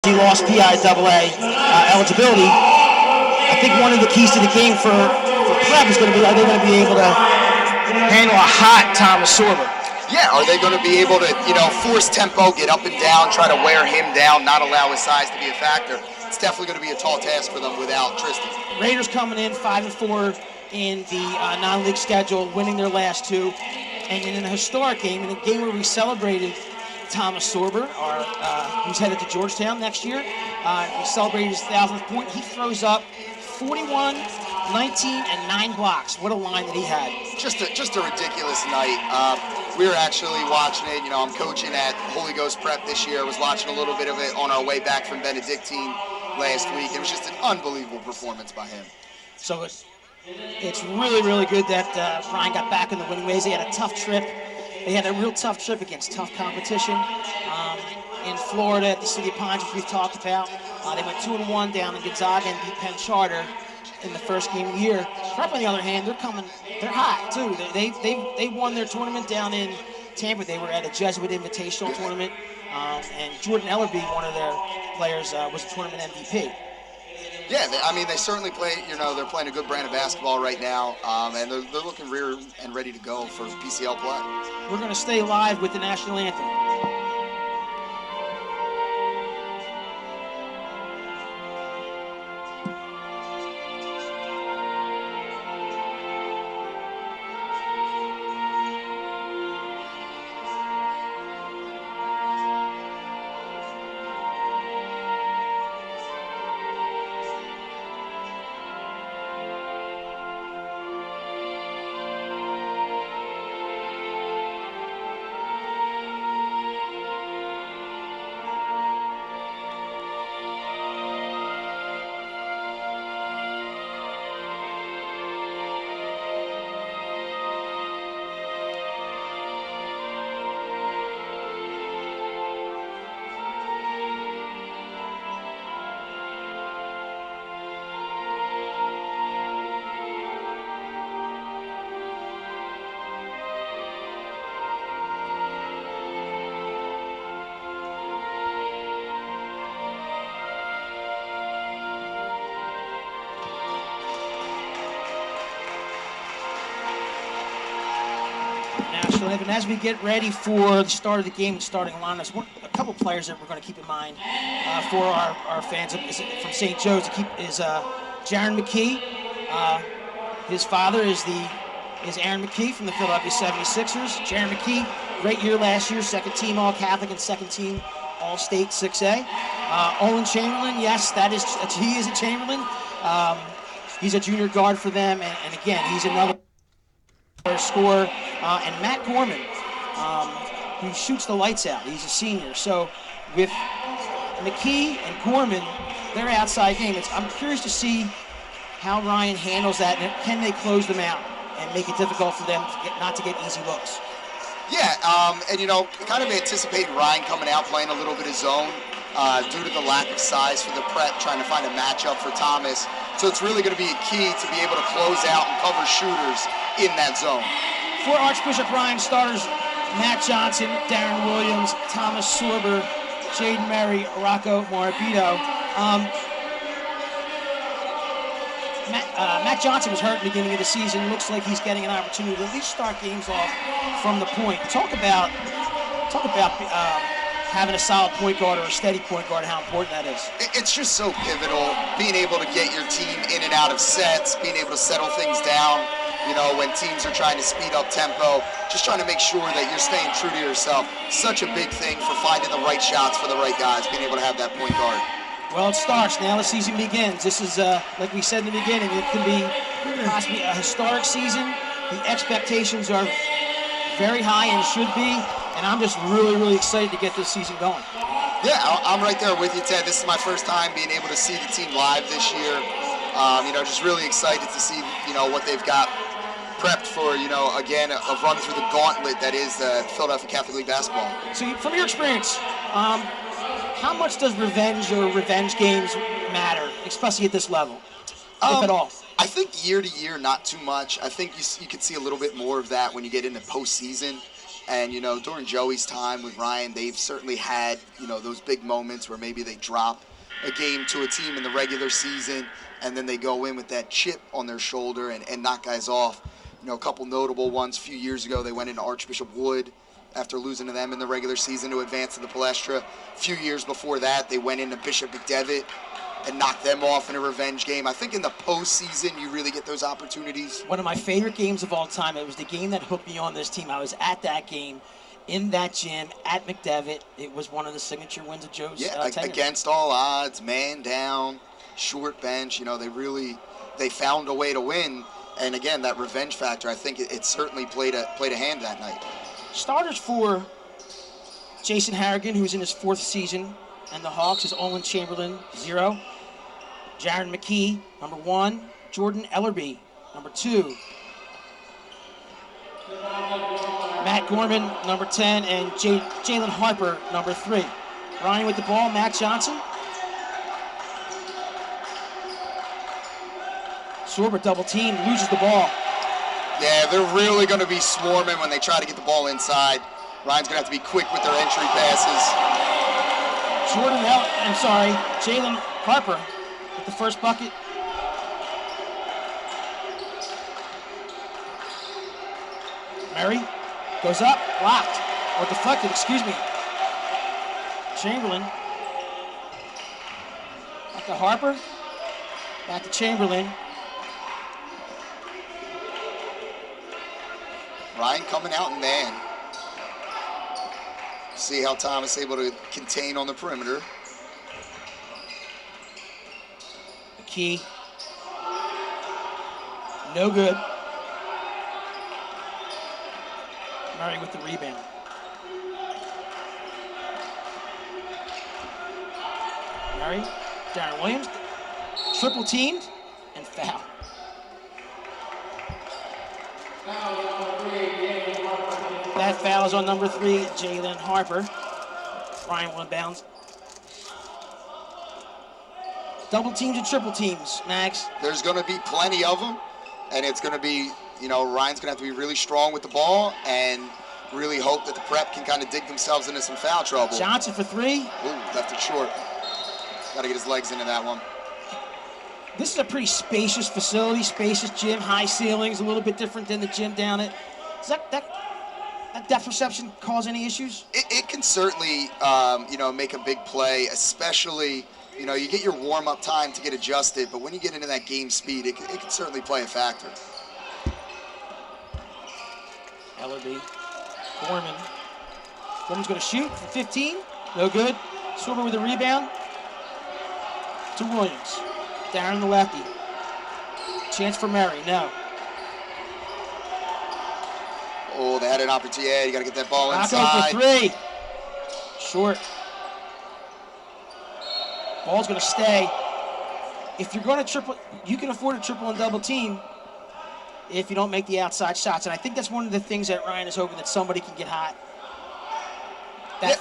He lost PIAA eligibility. I think one of the keys to the game for Prep is going to be, are they going to be able to handle a hot Thomas Sorber? Yeah, are they going to be able to, force tempo, get up and down, try to wear him down, not allow his size to be a factor? It's definitely going to be a tall task for them without Tristan. Raiders coming in 5-4 in the non-league schedule, winning their last two. And in a historic game, in a game where we celebrated Thomas Sorber, who's headed to Georgetown next year. We celebrated his 1,000th point. He throws up 41, 19, and 9 blocks. What a line that he had. Just a ridiculous night. We were actually watching it. I'm coaching at Holy Ghost Prep this year. I was watching a little bit of it on our way back from Benedictine last week. It was just an unbelievable performance by him. So it's really, really good that Ryan got back in the winning ways. They had a tough trip. They had a real tough trip against tough competition in Florida at the City of Pines, which we've talked about. They went 2-1 down in Gonzaga and beat Penn Charter in the first game of the year. Prep, on the other hand, they're hot too. They won their tournament down in Tampa. They were at a Jesuit Invitational tournament, and Jordan Ellerby, one of their players, was a tournament MVP. Yeah, they certainly play, they're playing a good brand of basketball right now, and they're looking rear and ready to go for PCL play. We're going to stay live with the national anthem. And as we get ready for the start of the game and starting lineups, a couple players that we're going to keep in mind for our fans from St. Joe's is Jaron McKee. His father is Aaron McKee from the Philadelphia 76ers. Jaron McKee, great year last year, second team All-Catholic and second team All-State 6A. Olin Chamberlain, yes, he is a Chamberlain. He's a junior guard for them, and again, he's another scorer. And Matt Gorman, who shoots the lights out. He's a senior. So with McKee and Gorman, their outside game, I'm curious to see how Ryan handles that, and can they close them out and make it difficult for them not to get easy looks. Yeah, and kind of anticipating Ryan coming out playing a little bit of zone due to the lack of size for the Prep, trying to find a matchup for Thomas. So it's really going to be a key to be able to close out and cover shooters in that zone. For Archbishop Ryan starters, Matt Johnson, Darren Williams, Thomas Sorber, Jaden Murray, Rocco Morabito. Matt Johnson was hurt at the beginning of the season. Looks like he's getting an opportunity to at least start games off from the point. Talk about having a solid point guard or a steady point guard, how important that is. It's just so pivotal, being able to get your team in and out of sets, being able to settle things down, when teams are trying to speed up tempo, just trying to make sure that you're staying true to yourself. Such a big thing for finding the right shots for the right guys, being able to have that point guard. Well, it starts. Now the season begins. This is, like we said in the beginning, it can be possibly a historic season. The expectations are very high and should be, and I'm just really, really excited to get this season going. Yeah, I'm right there with you, Ted. This is my first time being able to see the team live this year. Just really excited to see, what they've got prepped for, again, a run through the gauntlet that is Philadelphia Catholic League basketball. So from your experience, how much does revenge or revenge games matter, especially at this level, if at all? I think year to year, not too much. I think you could see a little bit more of that when you get into postseason. And, during Joey's time with Ryan, they've certainly had, those big moments where maybe they drop a game to a team in the regular season, and then they go in with that chip on their shoulder and knock guys off. A couple notable ones. A few years ago, they went into Archbishop Wood after losing to them in the regular season to advance to the Palestra. A few years before that, they went into Bishop McDevitt and knocked them off in a revenge game. I think in the postseason, you really get those opportunities. One of my favorite games of all time. It was the game that hooked me on this team. I was at that game, in that gym, at McDevitt. It was one of the signature wins of Joe's tenure. Against all odds, man down, short bench. They found a way to win. And again, that revenge factor, I think it certainly played a hand that night. Starters for Jason Harrigan, who's in his 4th season, and the Hawks is Olin Chamberlain, 0. Jaron McKee, number 1. Jordan Ellerby, number 2. Matt Gorman, number 10, and Jalen Harper, number 3. Ryan with the ball, Matt Johnson. Sorber double team, loses the ball. Yeah, they're really going to be swarming when they try to get the ball inside. Ryan's going to have to be quick with their entry passes. Jalen Harper with the first bucket. Murray goes up, blocked, or deflected, excuse me. Chamberlain. Back to Harper. Back to Chamberlain. Ryan coming out in man. See how Thomas able to contain on the perimeter. McKee. No good. Murray with the rebound. Murray, Darren Williams, triple teamed, and foul. That foul is on number 3, Jalen Harper. Ryan will inbounds. Double teams and triple teams, Max. There's going to be plenty of them, and it's going to be, Ryan's going to have to be really strong with the ball and really hope that the prep can kind of dig themselves into some foul trouble. Johnson for 3. Ooh, left it short. Got to get his legs into that one. This is a pretty spacious facility, spacious gym, high ceilings, a little bit different than the gym down at. Does that depth perception cause any issues? It can certainly, make a big play, especially, you get your warm-up time to get adjusted, but when you get into that game speed, it can certainly play a factor. Ellerby, Gorman. Gorman's going to shoot for 15. No good. Sorber with a rebound. To Williams. Darren the lefty. Chance for Murray. No. Oh, they had an opportunity. Yeah, you got to get that ball Rocco inside. For 3. Short. Ball's going to stay. If you're going to triple, you can afford a triple and double team if you don't make the outside shots. And I think that's one of the things that Ryan is hoping that somebody can get hot. That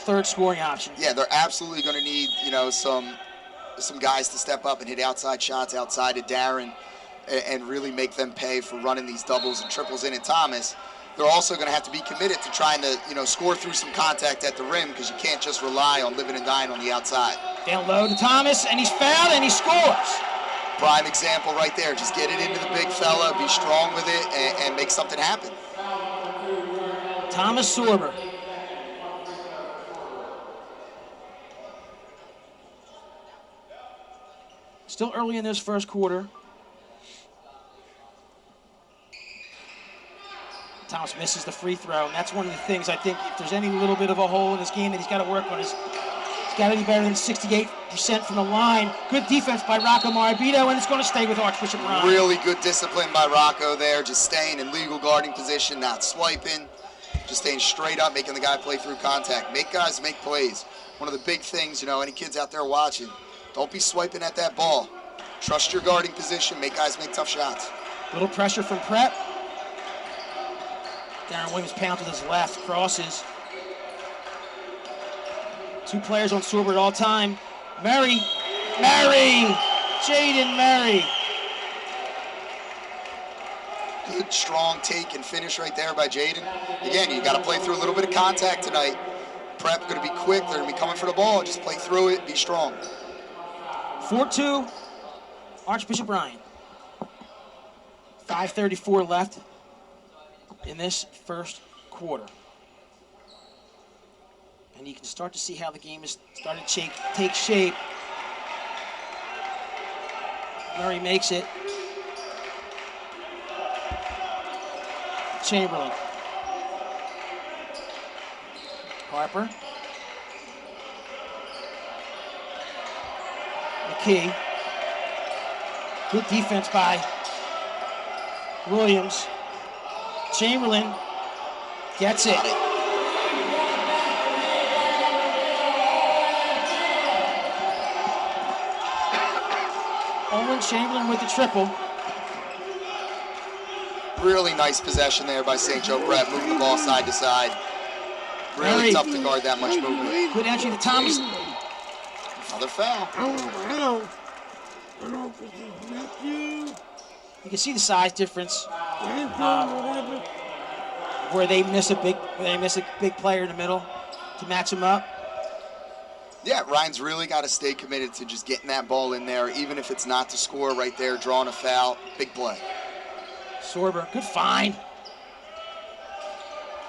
third scoring option. Yeah, they're absolutely going to need, some guys to step up and hit outside shots outside of Darren and really make them pay for running these doubles and triples in at Thomas. They're also going to have to be committed to trying to, score through some contact at the rim because you can't just rely on living and dying on the outside. Down low to Thomas, and he's fouled, and he scores. Prime example right there. Just get it into the big fella, be strong with it, and make something happen. Thomas Sorber. Still early in this first quarter. Thomas misses the free throw, and that's one of the things I think if there's any little bit of a hole in his game that he's got to work on is he's got to be better than 68% from the line. Good defense by Rocco Marabito, and it's going to stay with Archbishop Ryan. Really good discipline by Rocco there, just staying in legal guarding position, not swiping, just staying straight up, making the guy play through contact. Make guys make plays. One of the big things, any kids out there watching, don't be swiping at that ball. Trust your guarding position, make guys make tough shots. Little pressure from Prep. Darren Williams pounds with his left, crosses. 2 players on Sorber at all time. Murray! Jaden Murray! Good, strong take and finish right there by Jaden. Again, you got to play through a little bit of contact tonight. Prep going to be quick. They're going to be coming for the ball. Just play through it. Be strong. 4-2, Archbishop Ryan. 5:34 left in this first quarter. And you can start to see how the game is starting to take shape. Murray makes it. Chamberlain. Harper. McKee. Good defense by Williams. Chamberlain gets it. Owen Chamberlain with the triple. Really nice possession there by St. Joe Prep, moving the ball side to side. Really tough to guard that much movement. Good entry to Thomas. Another foul. You can see the size difference where they miss a big player in the middle to match him up. Yeah, Ryan's really got to stay committed to just getting that ball in there, even if it's not to score right there, drawing a foul. Big play. Sorber, good find.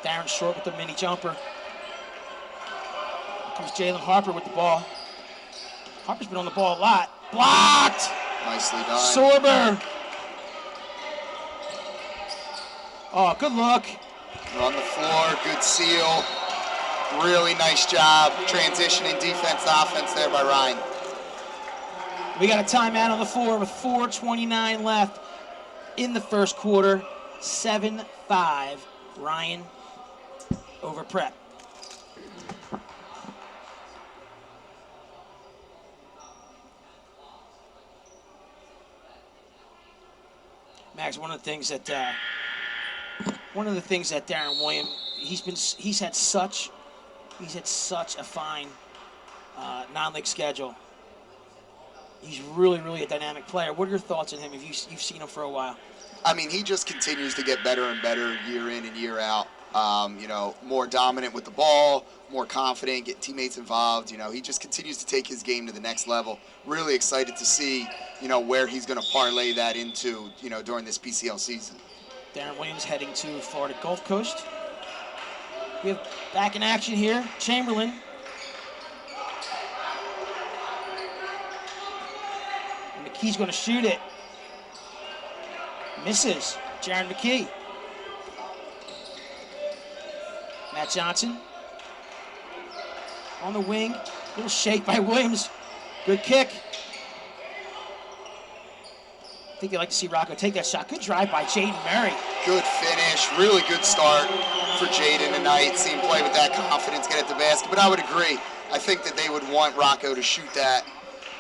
Darren Short with the mini jumper. Here comes Jalen Harper with the ball. Harper's been on the ball a lot. Blocked! Nicely done. Sorber. Oh, good look. On the floor, good seal. Really nice job transitioning defense to offense there by Ryan. We got a timeout on the floor with 4:29 left in the first quarter. 7-5, Ryan over Prep. Max, one of the things that Darren Williams, he's had such a fine non-league schedule. He's really a dynamic player. What are your thoughts on him? If you've seen him for a while? I mean, he just continues to get better and better year in and year out. You know, more dominant with the ball, more confident, getting teammates involved. You know, he just continues to take his game to the next level. Really excited to see, you know, where he's going to parlay that into, you know, during this PCL season. Darren Williams heading to Florida Gulf Coast. We have back in action here, Chamberlain. And McKee's going to shoot it. Misses. Jaron McKee. Matt Johnson. On the wing. Little shake by Williams. Good kick. I think you'd like to see Rocco take that shot. Good drive by Jaden Murray. Good finish. Really good start for Jaden tonight. See him play with that confidence, get at the basket. But I would agree. I think that they would want Rocco to shoot that.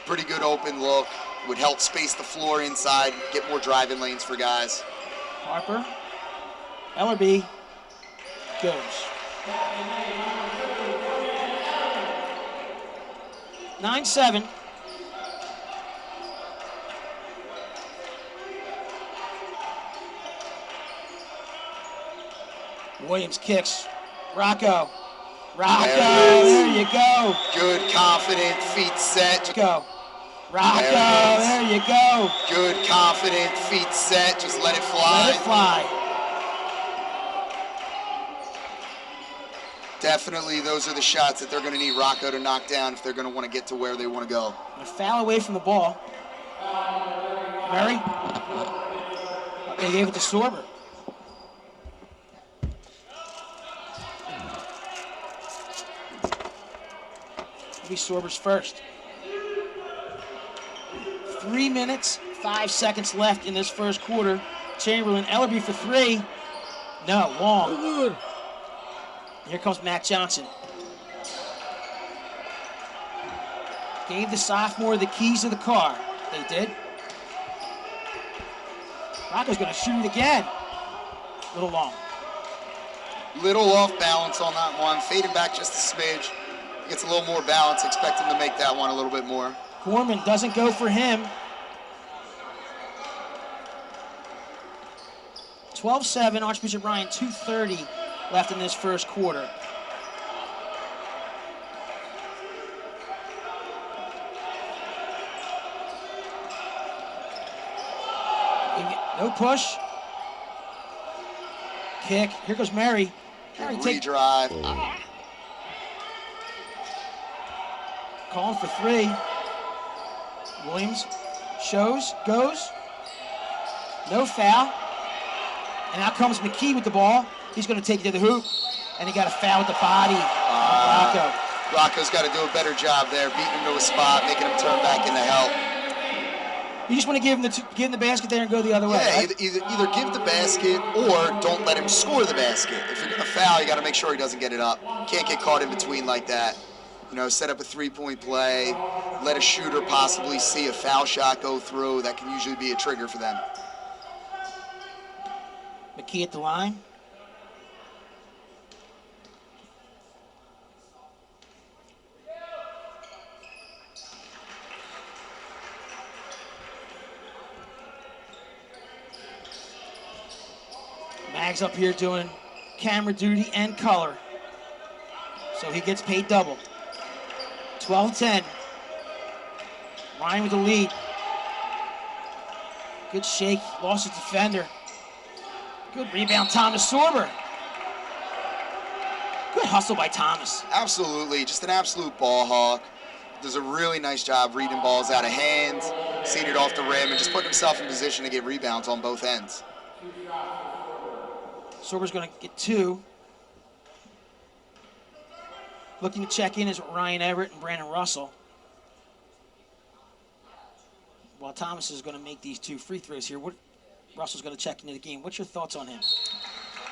Pretty good open look. Would help space the floor inside, get more driving lanes for guys. Harper. Ellerby goes. (9-7). Williams kicks. Rocco. There you go. Good, confident, feet set. Go. Rocco, there you go. Good, confident, feet set. Just let it fly. Let it fly. Definitely, those are the shots that they're going to need Rocco to knock down if they're going to want to get to where they want to go. A foul away from the ball. Murray. They gave it to Sorber. It'll be Sorber's first. 3 minutes, 5 seconds left in this first quarter. Chamberlain, Ellerby for three. No, long. Here comes Matt Johnson. Gave the sophomore the keys to the car. They did. Rocco's going to shoot it again. A little long. Little off balance on that one. Fading back just a smidge. Gets a little more balance. Expect him to make that one a little bit more. Corman doesn't go for him. 12-7, Archbishop Ryan, 2:30 left in this first quarter. No push. Kick. Here goes Mary. Mary Redrive. Calling for 3. Williams shows, goes. No foul. And out comes McKee with the ball. He's going to take it to the hoop. And he got a foul with the body. Rocco. Rocco's got to do a better job there, beating him to a spot, making him turn back into help. You just want to give him the basket there and go the other way. Yeah, right? either give the basket or don't let him score the basket. If you're going to foul, you got to make sure he doesn't get it up. Can't get caught in between like that. You know, set up a 3-point play, let a shooter possibly see a foul shot go through. That can usually be a trigger for them. McKee at the line. Mag's up here doing camera duty and color. So he gets paid double. 12-10. Ryan with the lead. Good shake, lost his defender. Good rebound, Thomas Sorber. Good hustle by Thomas. Absolutely, just an absolute ball hawk. Does a really nice job reading balls out of hand, seeing it off the rim, and just putting himself in position to get rebounds on both ends. Sorber's going to get 2. Looking to check in is Ryan Everett and Brandon Russell. While Thomas is going to make these 2 free throws here, Russell's going to check into the game. What's your thoughts on him?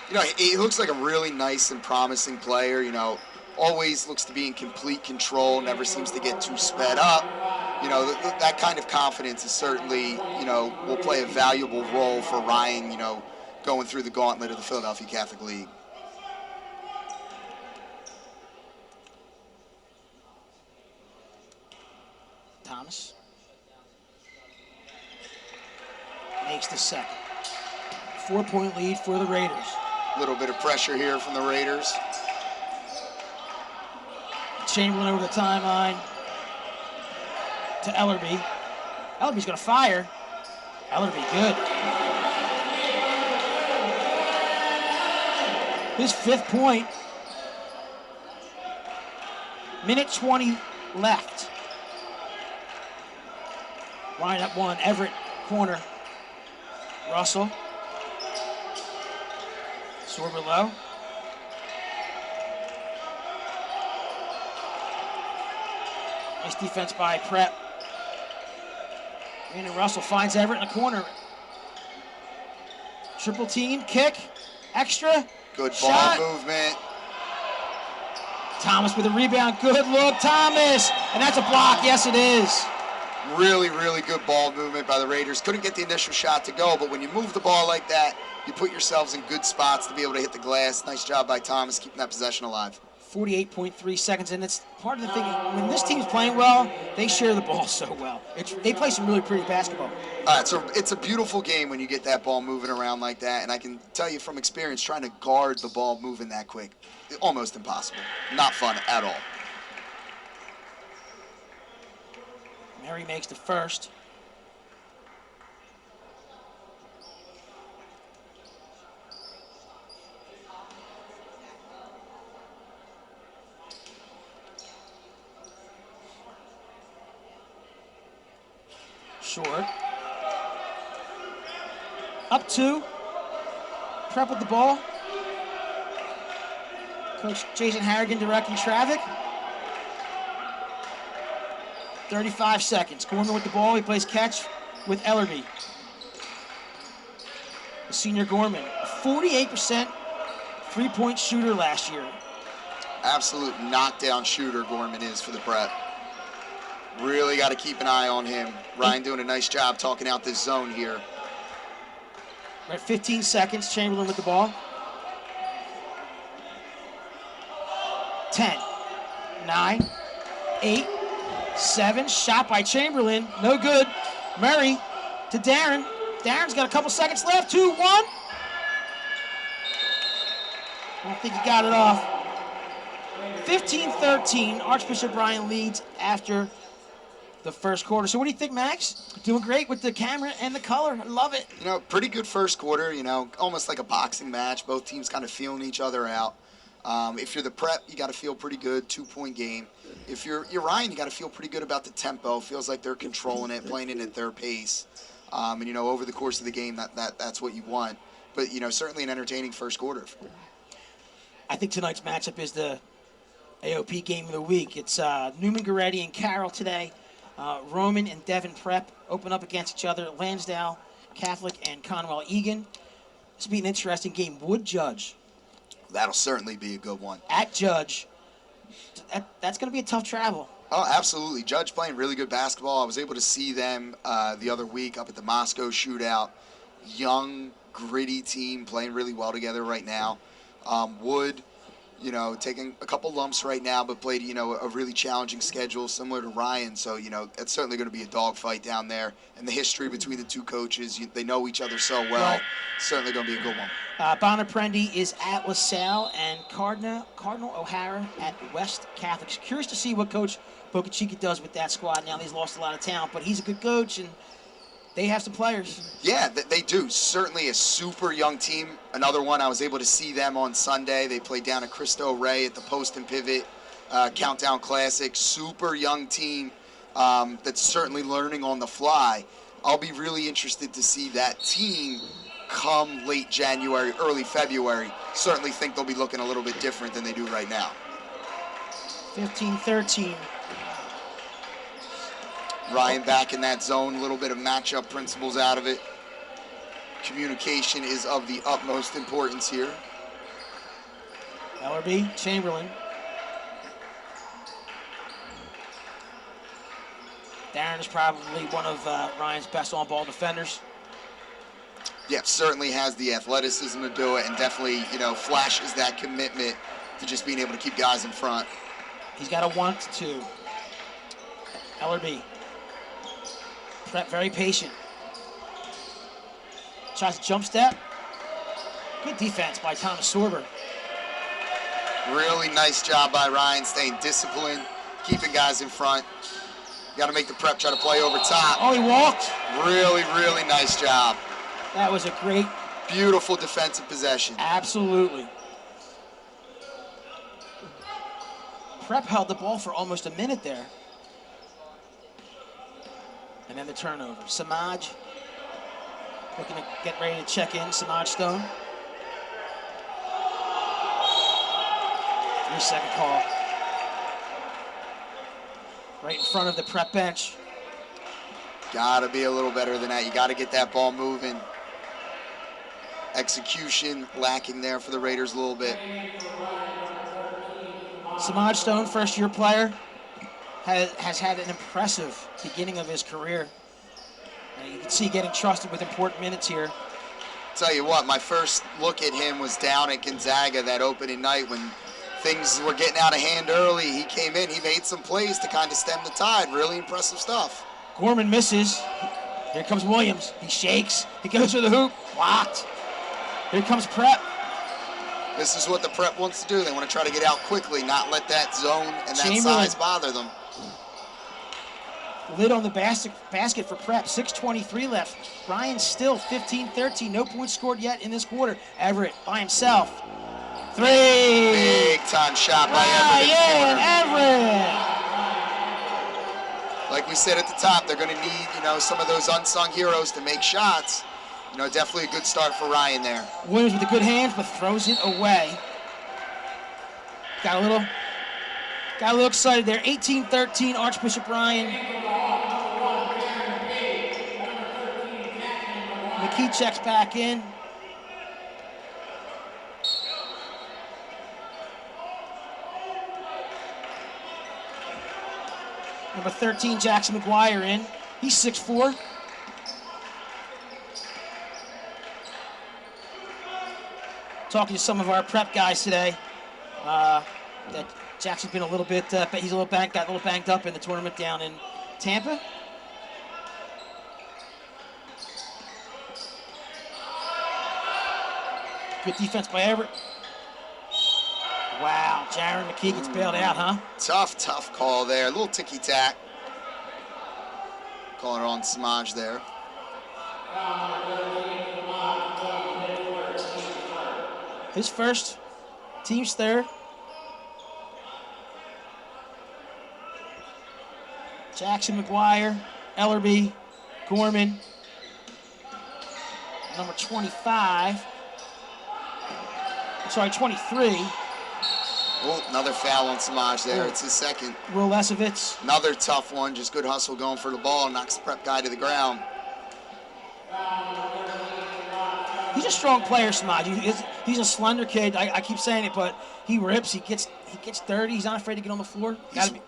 You know, he looks like a really nice and promising player. You know, always looks to be in complete control, never seems to get too sped up. You know, that kind of confidence is certainly, you know, will play a valuable role for Ryan, you know, going through the gauntlet of the Philadelphia Catholic League. Thomas makes the second. 4-point lead for the Raiders. A little bit of pressure here from the Raiders. Chamberlain over the timeline to Ellerby. Ellerby's going to fire. Ellerby, good. His 5th point. Minute 20 left. Ryan up 1, Everett, corner. Russell. Sorber low. Nice defense by Prep. Brandon Russell finds Everett in the corner. Triple team, kick, extra. Good shot. ball movement. Thomas with a rebound. Good look, Thomas. And that's a block. Yes, it is. Really, really good ball movement by the Raiders. Couldn't get the initial shot to go, but when you move the ball like that, you put yourselves in good spots to be able to hit the glass. Nice job by Thomas keeping that possession alive. 48.3 seconds, and it's part of the thing. When this team's playing well, they share the ball so well. They play some really pretty basketball. So it's a beautiful game when you get that ball moving around like that, and I can tell you from experience, trying to guard the ball moving that quick, almost impossible. Not fun at all. Mary makes the first. Short. Up 2. Prep with the ball. Coach Jason Harrigan directing traffic. 35 seconds. Gorman with the ball. He plays catch with Ellerby. The senior Gorman, a 48% three-point shooter last year. Absolute knockdown shooter Gorman is for the Prep. Really got to keep an eye on him. Ryan doing a nice job talking out this zone here. We're at 15 seconds. Chamberlain with the ball. 10, 9, 8, 7. Shot by Chamberlain. No good. Murray to Darren. Darren's got a couple seconds left. 2, 1. I don't think he got it off. 15-13, Archbishop Ryan leads after the first quarter. So what do you think, Max? Doing great with the camera and the color. I love it. You know, pretty good first quarter, you know, almost like a boxing match. Both teams kind of feeling each other out. If you're the Prep, you got to feel pretty good, 2-point game. If you're Ryan, you got to feel pretty good about the tempo. Feels like they're controlling it, playing it at their pace. And, you know, over the course of the game, that's what you want. But, you know, certainly an entertaining first quarter. I think tonight's matchup is the AOP game of the week. It's Newman Goretti and Carroll today. Roman and Devon Prep open up against each other. Lansdale Catholic and Conwell Egan. This will be an interesting game. Wood Judge. That'll certainly be a good one. At Judge. That's going to be a tough travel. Oh, absolutely. Judge playing really good basketball. I was able to see them the other week up at the Moscow Shootout. Young, gritty team playing really well together right now. Wood, you know, taking a couple lumps right now, but played, you know, a really challenging schedule similar to Ryan. So, you know, it's certainly going to be a dogfight down there. And the history between the two coaches, they know each other so well. Right. Certainly going to be a good one. Bonaprendi is at LaSalle and Cardinal O'Hara at West Catholic. Curious to see what Coach Bocachica does with that squad now. He's lost a lot of talent, but he's a good coach, and they have some players. Yeah, they do. Certainly a super young team. Another one, I was able to see them on Sunday. They played down at Cristo Rey at the Post and Pivot Countdown Classic. Super young team that's certainly learning on the fly. I'll be really interested to see that team come late January, early February. Certainly think they'll be looking a little bit different than they do right now. 15-13. Ryan back in that zone, a little bit of matchup principles out of it. Communication is of the utmost importance here. LRB, Chamberlain. Darren is probably one of Ryan's best on-ball defenders. Yeah, certainly has the athleticism to do it, and definitely, you know, flashes that commitment to just being able to keep guys in front. He's got a want to. LRB. Prep very patient. Tries to jump step. Good defense by Thomas Sorber. Really nice job by Ryan, staying disciplined, keeping guys in front. Got to make the Prep try to play over top. Oh, he walked. Really, really nice job. That was a great, beautiful defensive possession. Absolutely. Prep held the ball for almost a minute there. And then the turnover. Samaj looking to get ready to check in. Samaj Stone. 3-second call. Right in front of the Prep bench. Got to be a little better than that. You got to get that ball moving. Execution lacking there for the Raiders a little bit. Samaj Stone, first-year player, has had an impressive beginning of his career. You can see getting trusted with important minutes here. Tell you what, my first look at him was down at Gonzaga that opening night when things were getting out of hand early. He came in, he made some plays to kind of stem the tide. Really impressive stuff. Gorman misses. Here comes Williams. He shakes. He goes for the hoop. Blocked. Here comes Prep. This is what the Prep wants to do. They want to try to get out quickly, not let that zone and that Chamberlain. size bother them. Lid on the basket for Prep. 6:23 left. Ryan still 15-13. No points scored yet in this quarter. Everett by himself. 3. Big time shot by Everett. Like we said at the top, they're going to need, you know, some of those unsung heroes to make shots. You know, definitely a good start for Ryan there. Williams with the good hands, but throws it away. Got a little excited there. 18-13, Archbishop Ryan. McKee checks back in. Number 13, Jackson McGuire in. He's 6'4". Talking to some of our Prep guys today. That Jackson's been a little bit, got a little banged up in the tournament down in Tampa. Good defense by Everett. Wow, Jaron McKee gets bailed out, huh? Tough call there. A little ticky-tack. Calling it on Samaj there. His first, team's third. Jackson, McGuire, Ellerby, Gorman. Number 25. Sorry, 23. Oh, another foul on Samaj there. It's his second. Will Lesovitz. Another tough one. Just good hustle going for the ball. Knocks the prep guy to the ground. He's a strong player, Samaj. He's a slender kid. I keep saying it, but he rips. He gets dirty. He's not afraid to get on the floor.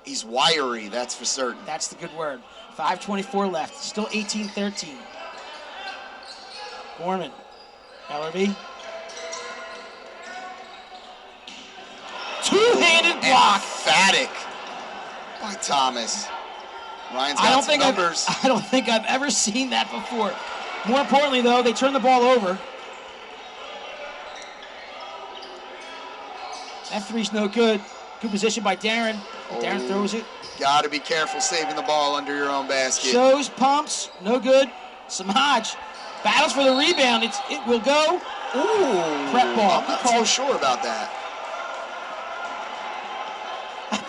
He's wiry, that's for certain. That's the good word. 5:24 left. Still 18-13. Gorman. Ellerby. Two-handed block. Emphatic by Thomas. Ryan's got some numbers. I don't think I've ever seen that before. More importantly, though, they turn the ball over. That three's no good. Good position by Darren. Darren throws it. Got to be careful saving the ball under your own basket. Shows, pumps, no good. Samaj battles for the rebound. It will go. Ooh, prep ball. I'm not so sure about that.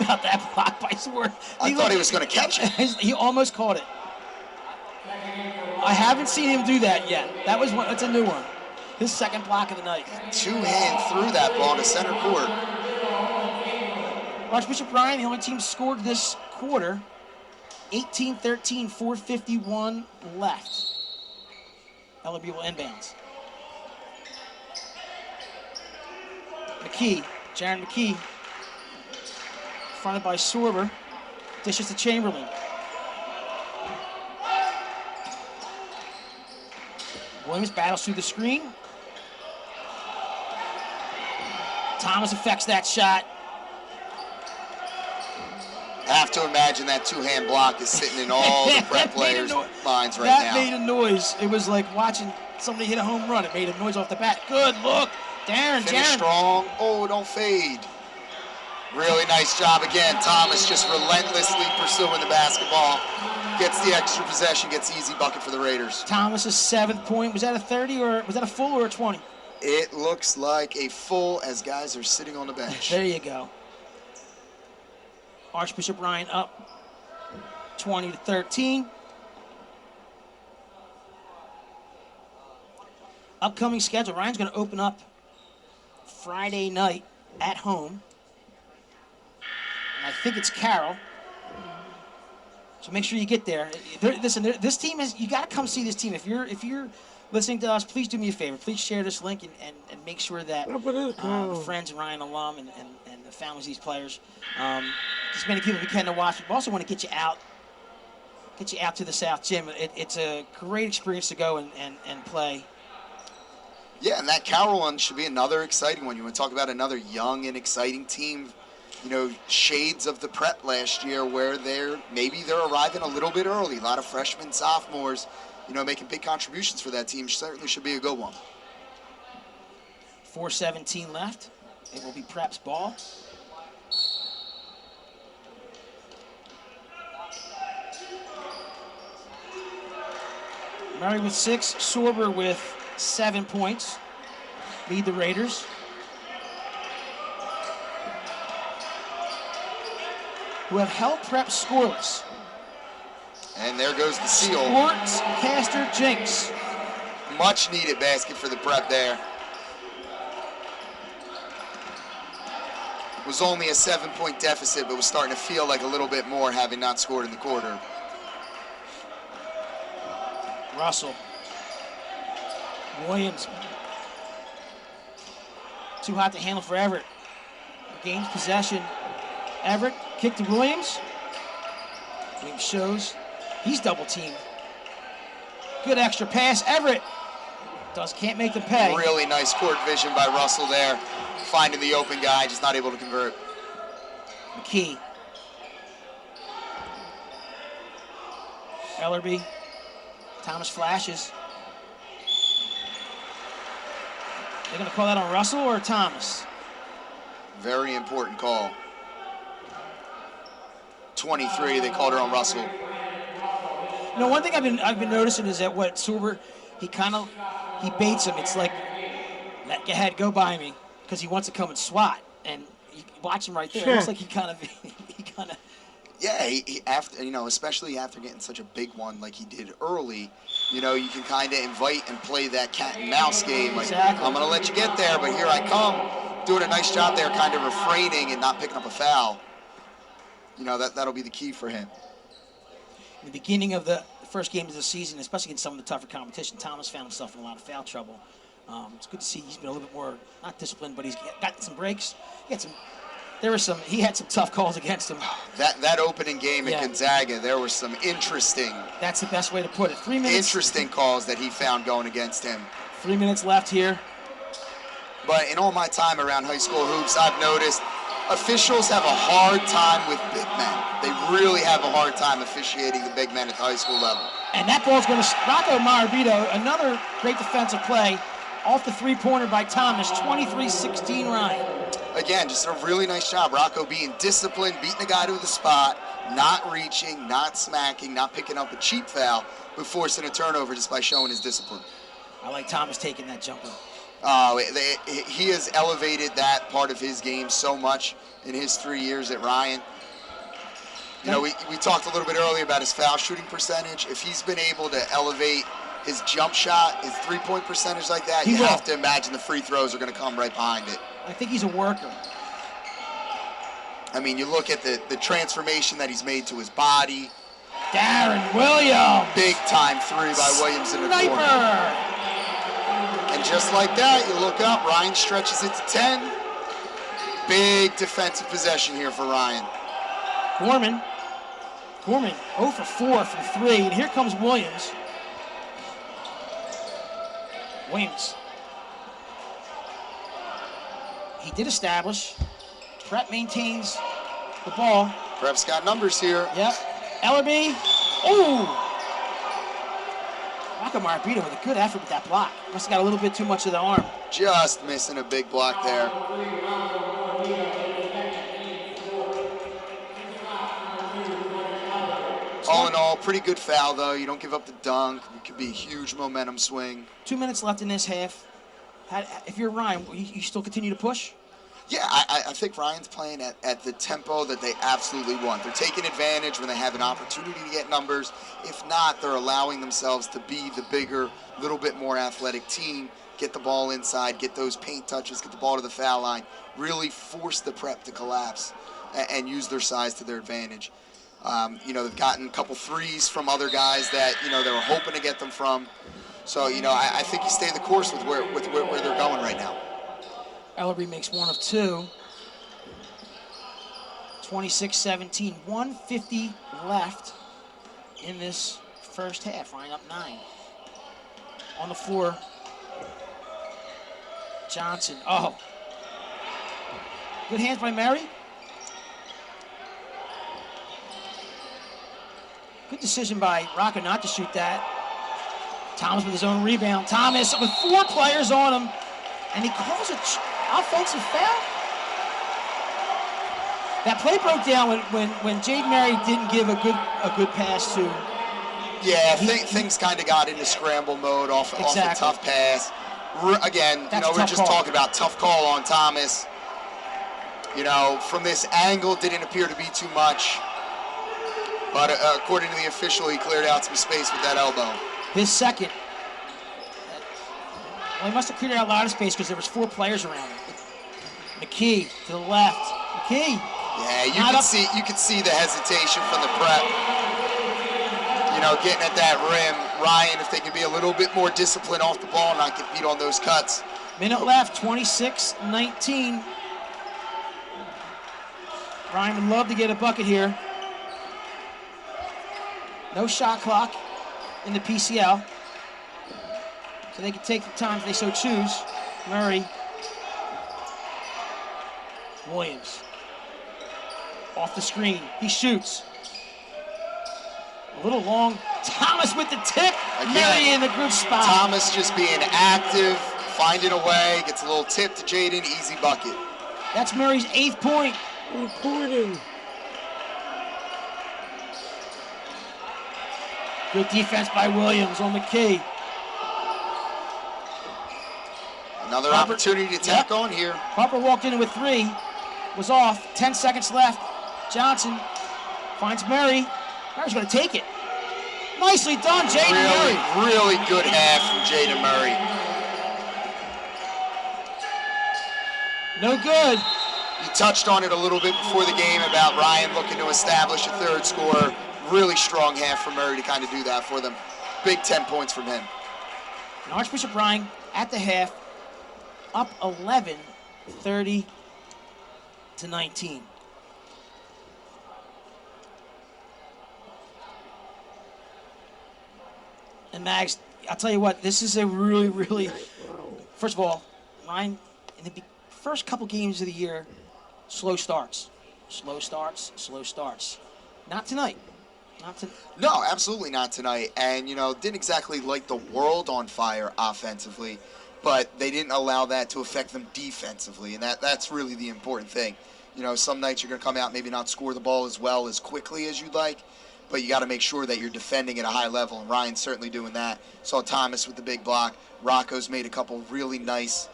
About that block by Sword. I thought he was going to catch it. He almost caught it. I haven't seen him do that yet. That's a new one. His second block of the night. Two-hand threw that ball to center court. Archbishop Ryan, the only team scored this quarter. 18-13, 4:51 left. LB will inbounds. McKee, Jaron McKee, fronted by Sorber, dishes to Chamberlain. Williams battles through the screen. Thomas affects that shot. I have to imagine that two-hand block is sitting in all the prep players' minds right now. That made a noise. It was like watching somebody hit a home run. It made a noise off the bat. Good look. Darren. Strong. Oh, don't fade. Really nice job again. Thomas just relentlessly pursuing the basketball. Gets the extra possession, gets the easy bucket for the Raiders. Thomas's 7th point. Was that a 30 or was that a full or a 20? It looks like a full as guys are sitting on the bench. There you go. Archbishop Ryan up 20-13. Upcoming schedule. Ryan's going to open up Friday night at home. And I think it's Carroll. So make sure you get there. Listen, this team is, you got to come see this team. If you're listening to us, please do me a favor. Please share this link and make sure that friends and Ryan alum and the families of these players, as many people as we can to watch. We also want to get you out to the South Gym. It's a great experience to go and play. Yeah, and that Carroll one should be another exciting one. You want to talk about another young and exciting team. You know, shades of the prep last year where they're arriving a little bit early. A lot of freshmen, sophomores, you know, making big contributions for that team. Certainly should be a good one. 4:17 left. It will be Prep's ball. Murray with 6, Sorber with 7 points. Lead the Raiders. Who have held Prep scoreless. And there goes the seal. Sportscaster jinx. Much needed basket for the Prep there. Was only a 7-point deficit, but was starting to feel like a little bit more having not scored in the quarter. Russell. Williams. Too hot to handle for Everett. Gains possession. Everett, kick to Williams. Williams shows he's double teamed. Good extra pass. Everett can't make the pay. Really nice court vision by Russell there. Finding the open guy, just not able to convert. McKee. Ellerby. Thomas flashes. They're going to call that on Russell or Thomas? Very important call. 23, they called her on Russell. You know, one thing I've been noticing is that what Sorber, he baits him. It's like, go ahead, go by me, because he wants to come and swat. And you watch him right there. It looks like he kind of. Yeah, he after, you know, especially after getting such a big one like he did early, you know, you can kind of invite and play that cat and mouse game. Like, exactly. I'm going to let you get there, but here I come. Doing a nice job there, kind of refraining and not picking up a foul. You know, that'll be the key for him. In the beginning of the first game of the season, especially against some of the tougher competition, Thomas found himself in a lot of foul trouble. It's good to see he's been a little bit more, not disciplined, but he's got some breaks. He had some tough calls against him. That opening game at Gonzaga, there was some interesting. That's the best way to put it. 3 minutes. Interesting calls that he found going against him. 3 minutes left here. But in all my time around high school hoops, I've noticed officials have a hard time with big men. They really have a hard time officiating the big men at the high school level. And that ball's going to Rocco Marabito, another great defensive play off the three-pointer by Thomas, 23-16 Ryan. Again, just a really nice job. Rocco being disciplined, beating the guy to the spot, not reaching, not smacking, not picking up a cheap foul, but forcing a turnover just by showing his discipline. I like Thomas taking that jumper. He has elevated that part of his game so much in his 3 years at Ryan. You know, we talked a little bit earlier about his foul shooting percentage. If he's been able to elevate his jump shot, his three-point percentage like that, you have to imagine the free throws are going to come right behind it. I think he's a worker. I mean, you look at the transformation that he's made to his body. Darren Williams. Big-time three by Williams in the Sniper. corner. And just like that, you look up, Ryan stretches it to 10. Big defensive possession here for Ryan. Gorman 0 for 4 from 3, and here comes Williams. He did establish. Prep maintains the ball. Prep's got numbers here. Yep. Ellerby. Ooh! Rocco Marabito with a good effort with that block. Must have got a little bit too much of the arm. Just missing a big block there. All in all, pretty good foul, though. You don't give up the dunk. It could be a huge momentum swing. 2 minutes left in this half. If you're Ryan, you still continue to push? Yeah, I think Ryan's playing at the tempo that they absolutely want. They're taking advantage when they have an opportunity to get numbers. If not, they're allowing themselves to be the bigger, little bit more athletic team, get the ball inside, get those paint touches, get the ball to the foul line, really force the prep to collapse and use their size to their advantage. You know, they've gotten a couple threes from other guys that, you know, they were hoping to get them from. So, you know, I think you stay the course with where they're going right now. Ellerby makes 1 of 2. 26-17. 1:50 left in this first half. Ryan up 9. On the floor, Johnson. Oh. Good hands by Mary. Good decision by Rocco not to shoot that. Thomas with his own rebound. Thomas with 4 players on him, and he calls it offensive foul. That play broke down when Jade Mary didn't give a good pass to. Yeah, things kind of got into scramble mode off a tough pass. Again, you know, we're just talking about tough call on Thomas. You know, from this angle, didn't appear to be too much. But according to the official, he cleared out some space with that elbow. His second. Well, he must have cleared out a lot of space because there was 4 players around him. McKee to the left. McKee. Yeah, you could see the hesitation from the prep. You know, getting at that rim. Ryan, if they can be a little bit more disciplined off the ball and not get beat on those cuts. Minute left, 26-19. Ryan would love to get a bucket here. No shot clock in the PCL. So they can take the time if they so choose. Murray. Williams. Off the screen. He shoots. A little long. Thomas with the tip. Again, Murray in the good spot. Thomas just being active, finding a way, gets a little tip to Jaden, easy bucket. That's Murray's 8th point. Reporting. Good defense by Williams on McKee. Another opportunity to tack on here. Harper walked in with 3, was off, 10 seconds left. Johnson finds Murray. Murray's going to take it. Nicely done, Jaden Murray. Really good half from Jaden Murray. No good. You touched on it a little bit before the game about Ryan looking to establish a third score. Really strong half from Murray to kind of do that for them. Big 10 points from him. And Archbishop Ryan at the half, up 11, 30 to 19. And Mags, I'll tell you what, this is a really, first of all, Ryan, in the first couple games of the year, slow starts. Not tonight. No, absolutely not tonight. And, didn't exactly light the world on fire offensively, but they didn't allow that to affect them defensively, and that's really the important thing. Some nights you're going to come out and maybe not score the ball as well as quickly as you'd like, but you got to make sure that you're defending at a high level, and Ryan's certainly doing that. Saw Thomas with the big block. Rocco's made a couple really nice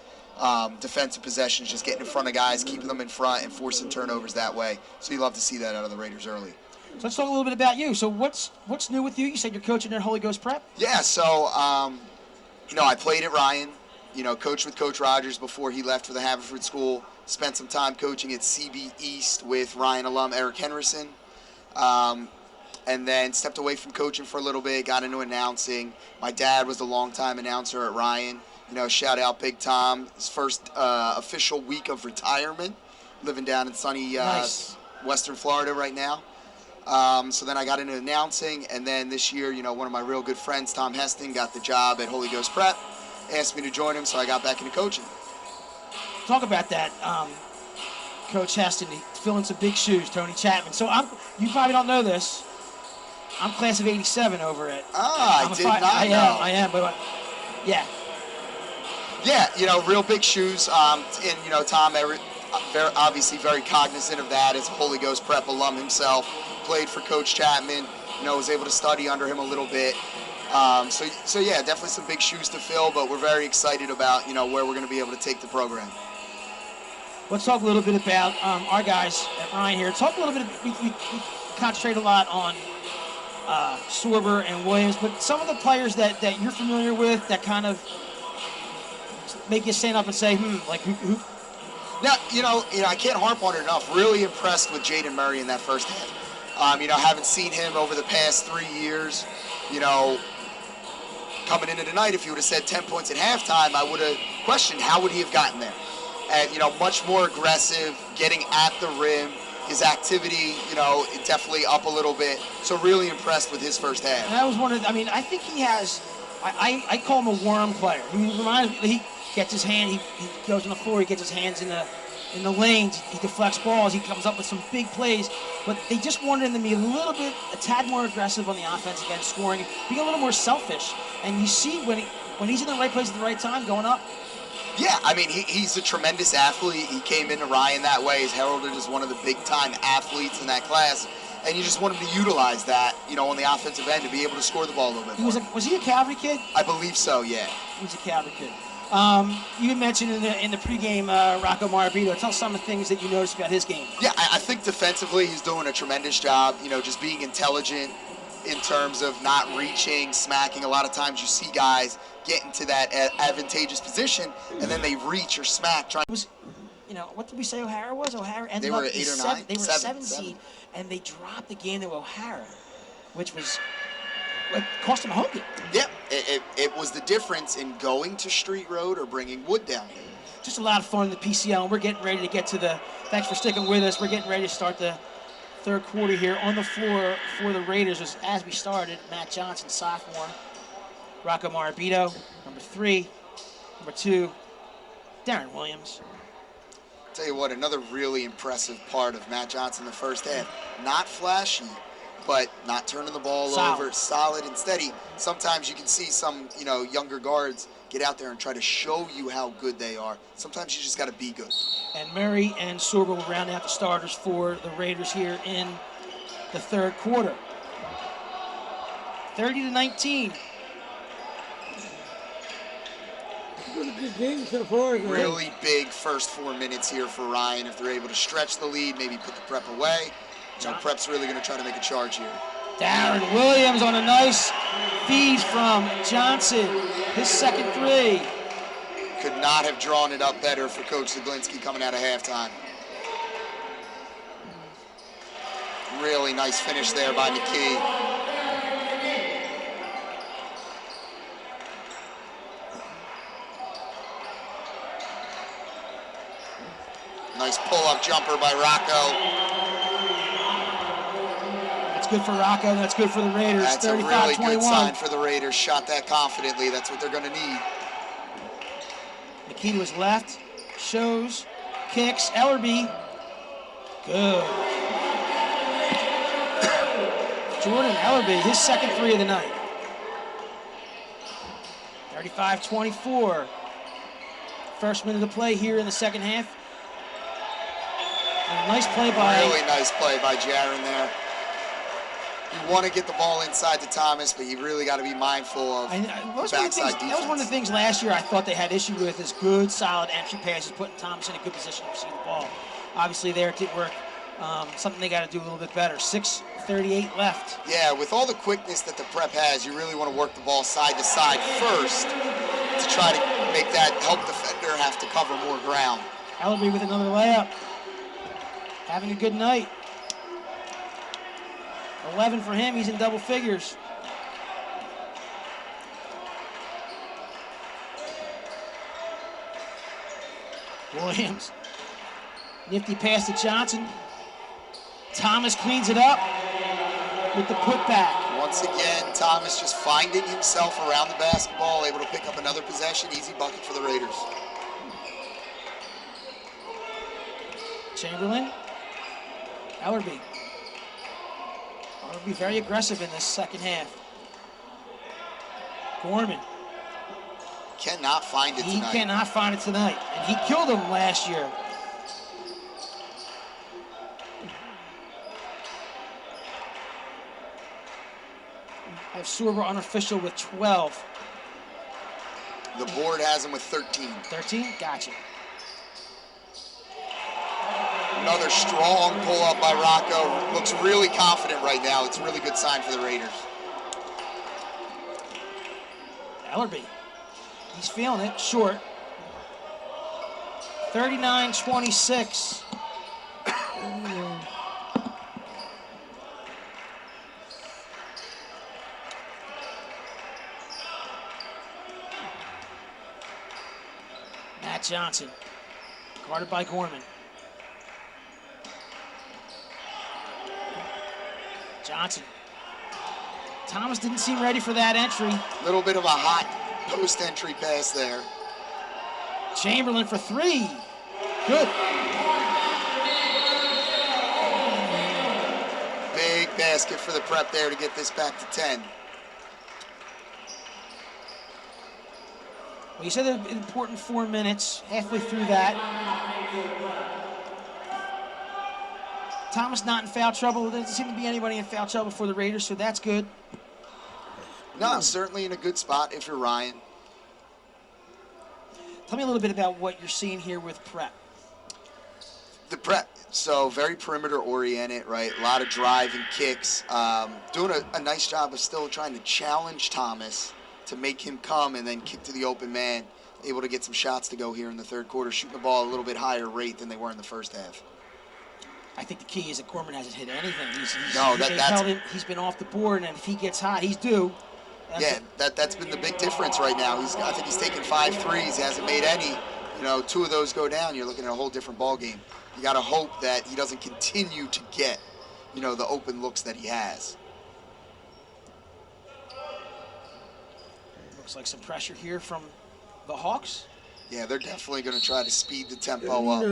defensive possessions, just getting in front of guys, keeping them in front, and forcing turnovers that way. So you love to see that out of the Raiders early. So let's talk a little bit about you. So what's new with you? You said you're coaching at Holy Ghost Prep? Yeah, so, I played at Ryan, coached with Coach Rogers before he left for the Haverford School, spent some time coaching at CB East with Ryan alum Eric Henderson, and then stepped away from coaching for a little bit, got into announcing. My dad was the longtime announcer at Ryan. Shout out Big Tom, his first official week of retirement, living down in sunny nice. Western Florida right now. So then I got into announcing, and then this year, one of my real good friends, Tom Heston, got the job at Holy Ghost Prep, asked me to join him, so I got back into coaching. Talk about that, Coach Heston, filling some big shoes, Tony Chapman. So you probably don't know this. I'm class of '87 over it. I did not know. I am, but yeah. Yeah, real big shoes, and Tom, obviously very cognizant of that as a Holy Ghost Prep alum himself. Played for Coach Chapman, was able to study under him a little bit. So yeah, definitely some big shoes to fill, but we're very excited about, where we're going to be able to take the program. Let's talk a little bit about our guys at Ryan here. Talk a little bit, we concentrate a lot on Sorber and Williams, but some of the players that you're familiar with that kind of make you stand up and say, who? Now, I can't harp on it enough. Really impressed with Jaden Murray in that first half. Haven't seen him over the past 3 years. Coming into tonight, if you would have said 10 points at halftime, I would have questioned how would he have gotten there. And, much more aggressive, getting at the rim. His activity, definitely up a little bit. So really impressed with his first half. And that was I think he has, I call him a worm player. He reminds me, he gets his hand, he goes on the floor, he gets his hands in the lanes, he deflects balls, he comes up with some big plays, but they just wanted him to be a tad more aggressive on the offensive end, scoring, being a little more selfish. And you see when he's in the right place at the right time, going up. Yeah, he's a tremendous athlete. He came into Ryan that way. He's heralded as one of the big-time athletes in that class. And you just want him to utilize that, on the offensive end to be able to score the ball a little bit more. Was he a Calvary kid? I believe so, yeah. He was a Calvary kid. You mentioned in the pregame Rocco Marabito. Tell us some of the things that you noticed about his game. Yeah, I think defensively he's doing a tremendous job, just being intelligent in terms of not reaching, smacking. A lot of times you see guys get into that advantageous position, and then they reach or smack. What did we say O'Hara was? O'Hara ended up... They were at 8 or 9? They were a 7 seed, and they dropped the game to O'Hara, which was... It cost him a home game. Yeah, it was the difference in going to Street Road or bringing Wood down here. Just a lot of fun in the PCL, and we're getting ready to get to the... Thanks for sticking with us. We're getting ready to start the third quarter here. On the floor for the Raiders was, as we started, Matt Johnson, sophomore. Rocco Marabito, number 3. Number 2, Darren Williams. Tell you what, another really impressive part of Matt Johnson in the first half. Not flashy, but not turning the ball over, solid and steady. Sometimes you can see some, younger guards get out there and try to show you how good they are. Sometimes you just got to be good. And Murray and Sorbo will round out the starters for the Raiders here in the third quarter. 30-19. Good game so far. Really big first 4 minutes here for Ryan. If they're able to stretch the lead, maybe put the prep away. Prep's really going to try to make a charge here. Darren Williams on a nice feed from Johnson. His second three. Could not have drawn it up better for Coach Zaglinski coming out of halftime. Really nice finish there by McKee. Nice pull-up jumper by Rocco. That's good for Rocco. That's good for the Raiders. That's a really good sign for the Raiders. Shot that confidently. That's what they're going to need. McKee to his left. Shows. Kicks. Ellerby. Good. Jordan Ellerby, his second three of the night. 35-24. First minute of play here in the second half. And a nice play by... Really nice play by Jaron there. You want to get the ball inside to Thomas, but you really got to be mindful of backside defense. That was one of the things last year I thought they had issue with, is good, solid entry passes, putting Thomas in a good position to receive the ball. Obviously there it didn't work. Something they got to do a little bit better. 6:38 left. Yeah, with all the quickness that the prep has, you really want to work the ball side to side first to try to make that help defender have to cover more ground. Ellerby with another layup. Having a good night. 11 for him. He's in double figures. Williams. Nifty pass to Johnson. Thomas cleans it up with the putback. Once again, Thomas just finding himself around the basketball, able to pick up another possession. Easy bucket for the Raiders. Chamberlain. Ellerby. Ellerby very aggressive in this second half. Gorman. Cannot find it tonight. He cannot find it tonight. And he killed him last year. I have Sorbo unofficial with 12. The board has him with 13. 13? Gotcha. Another strong pull-up by Rocco. Looks really confident right now. It's a really good sign for the Raiders. Ellerby. He's feeling it. Short. 39-26. Matt Johnson. Guarded by Gorman. Johnson. Thomas didn't seem ready for that entry. Little bit of a hot post-entry pass there. Chamberlain for three. Good. Big basket for the prep there to get this back to 10. Well, you said an important 4 minutes. Halfway through that. Thomas not in foul trouble. There doesn't seem to be anybody in foul trouble for the Raiders, so that's good. No, certainly in a good spot if you're Ryan. Tell me a little bit about what you're seeing here with prep. The prep, so very perimeter oriented, right? A lot of drive and kicks. Doing a nice job of still trying to challenge Thomas to make him come and then kick to the open man. Able to get some shots to go here in the third quarter, shooting the ball a little bit higher rate than they were in the first half. I think the key is that Gorman hasn't hit anything. He's been off the board, and if he gets hot, he's due. That's been the big difference right now. I think he's taken 5 threes, he hasn't made any. 2 of those go down, you're looking at a whole different ball game. You got to hope that he doesn't continue to get, the open looks that he has. Looks like some pressure here from the Hawks. Yeah, they're definitely going to try to speed the tempo up.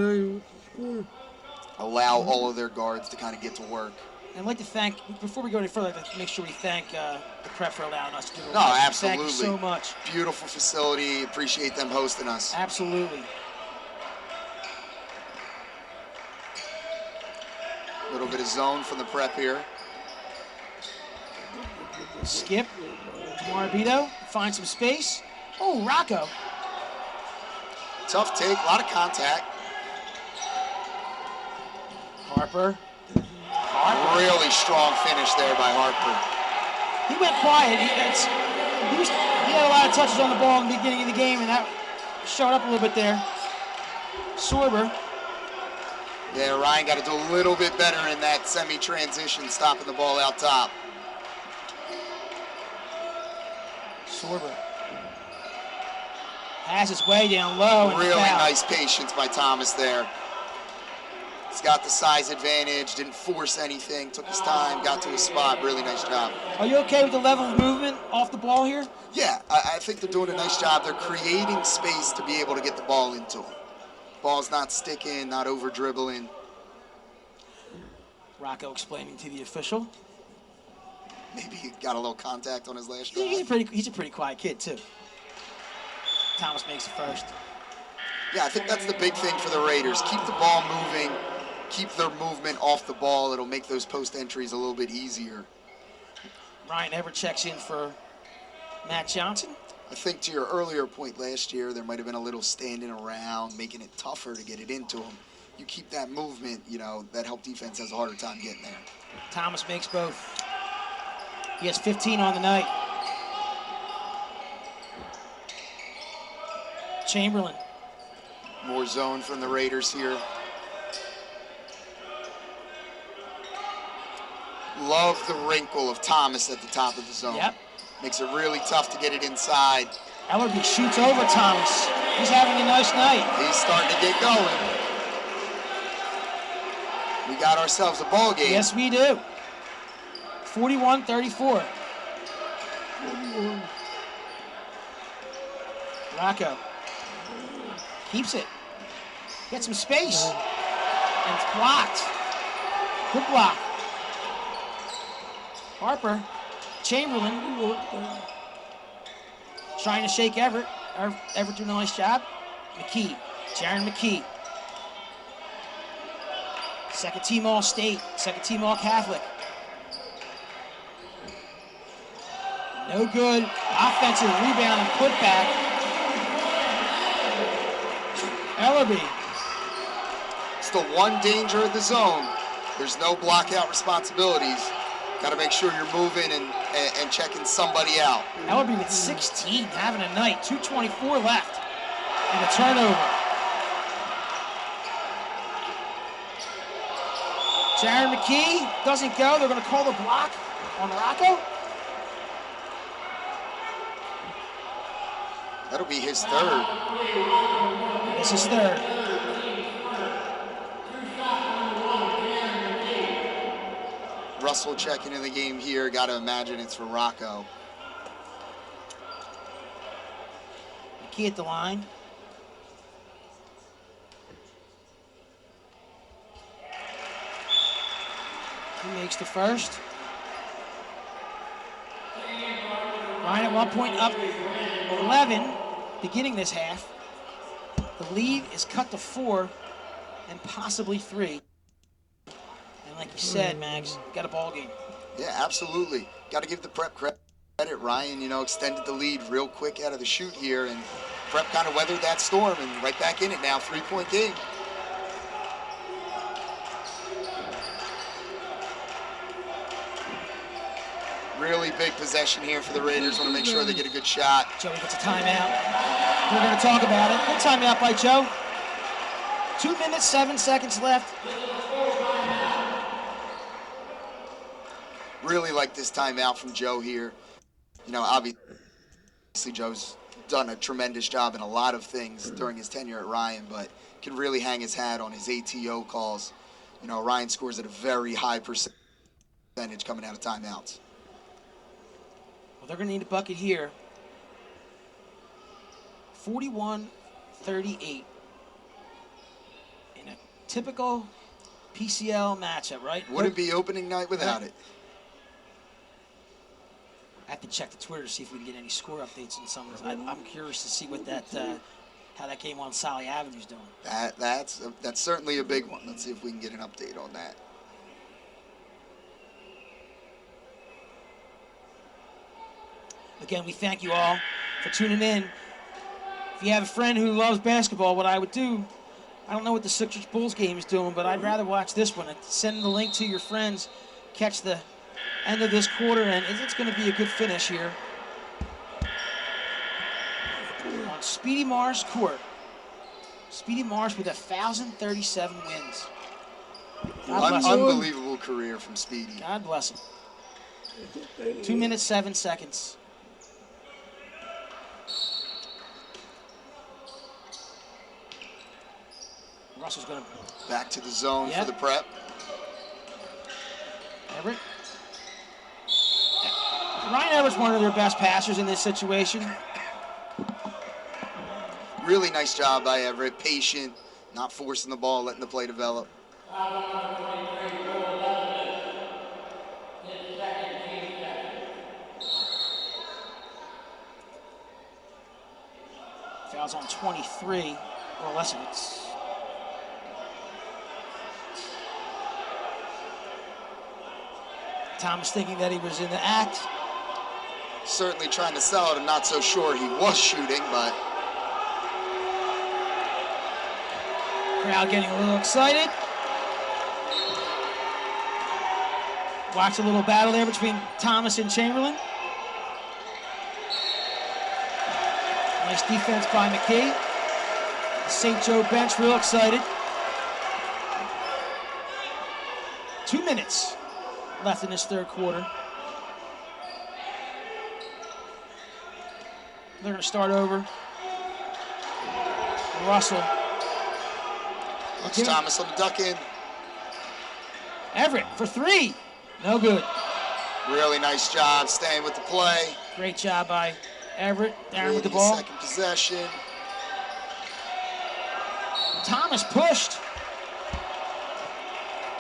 Allow all of their guards to kind of get to work. I'd like to thank, before we go any further, I'd like to make sure we thank the prep for allowing us to do the No, live. absolutely. Thank you so much. Beautiful facility. Appreciate them hosting us. Absolutely. A little bit of zone from the prep here. Skip. Marabito finds some space. Oh, Rocco. Tough take, a lot of contact. Harper. Really strong finish there by Harper. He went quiet. He had a lot of touches on the ball in the beginning of the game, and that showed up a little bit there. Sorber. Yeah, Ryan got to do a little bit better in that semi-transition, stopping the ball out top. Sorber has his way down low. And really foul. nice patience by Thomas there. He's got the size advantage, didn't force anything, took his time, got to his spot. Really nice job. Are you okay with the level of movement off the ball here? Yeah, I think they're doing a nice job. They're creating space to be able to get the ball into him. Ball's not sticking, not over dribbling. Rocco explaining to the official. Maybe he got a little contact on his last drive. He's a pretty quiet kid too. Thomas makes the first. Yeah, I think that's the big thing for the Raiders. Keep the ball moving, keep their movement off the ball. It'll make those post entries a little bit easier. Ryan Ever checks in for Matt Johnson. I think to your earlier point last year, there might have been a little standing around, making it tougher to get it into him. You keep that movement, you know, that help defense has a harder time getting there. Thomas makes both. He has 15 on the night. Chamberlain. More zone from the Raiders here. Love the wrinkle of Thomas at the top of the zone. Yep. Makes it really tough to get it inside. Ellerby shoots over Thomas. He's having a nice night. He's starting to get going. We got ourselves a ball game. Yes, we do. 41-34. Rocco keeps it. Gets some space. And it's blocked. Good block. Harper. Chamberlain. Trying to shake Everett. Everett doing a nice job. McKee. Jaron McKee. Second team All-State. Second team All-Catholic. No good. Offensive rebound and putback. Ellerby. It's the one danger of the zone. There's no blockout responsibilities. Got to make sure you're moving and checking somebody out. Ellerby with 16, having a night. 2:24 left. And a turnover. Jaron McKee doesn't go. They're going to call the block on Rocco. That'll be his third. This is third. Russell checking in the game here. Got to imagine it's for Rocco. McKee at the line. He makes the first. Ryan at one point up 11, beginning this half. The lead is cut to 4 and possibly 3. And like you said, Mags, got a ball game. Yeah, absolutely. Got to give the prep credit. Ryan, you know, extended the lead real quick out of the chute here, and prep kind of weathered that storm and right back in it now. 3-point game. Really big possession here for the Raiders. Want to make sure they get a good shot. Joey gets a timeout. We're going to talk about it. Good timeout by Joe. 2 minutes, 7 seconds left. Really like this timeout from Joe here. You know, obviously Joe's done a tremendous job in a lot of things during his tenure at Ryan, but can really hang his hat on his ATO calls. You know, Ryan scores at a very high percentage coming out of timeouts. Well, they're going to need a bucket here. 41-38. In a typical PCL matchup, right? Wouldn't be opening night without it. I have to check the Twitter to see if we can get any score updates on some of this. I'm curious to see what that, how that game on Sally Avenue's doing. That's certainly a big one. Let's see if we can get an update on that. Again, we thank you all for tuning in. If you have a friend who loves basketball, what I would do, I don't know what the Sixers Bulls game is doing, but I'd rather watch this one. Send the link to your friends. Catch the end of this quarter, and it's going to be a good finish here on Speedy Marsh court. Speedy Marsh with 1,037 wins. God bless him. Unbelievable career from Speedy. God bless him. 2 minutes, 7 seconds. Russell's going to... Back to the zone for the prep. Everett. Ryan Everett's one of their best passers in this situation. Really nice job by Everett. Patient, not forcing the ball, letting the play develop. Fouls on 23, or less of it. Thomas thinking that he was in the act. Certainly trying to sell it. I'm not so sure he was shooting, but... Crowd getting a little excited. Watch a little battle there between Thomas and Chamberlain. Nice defense by McKee. The St. Joe bench real excited. 2 minutes left in this third quarter. They're going to start over. Russell. Watch Thomas on the duck in. Everett for three. No good. Really nice job staying with the play. Great job by Everett. Darren with the ball. Second possession. Thomas pushed.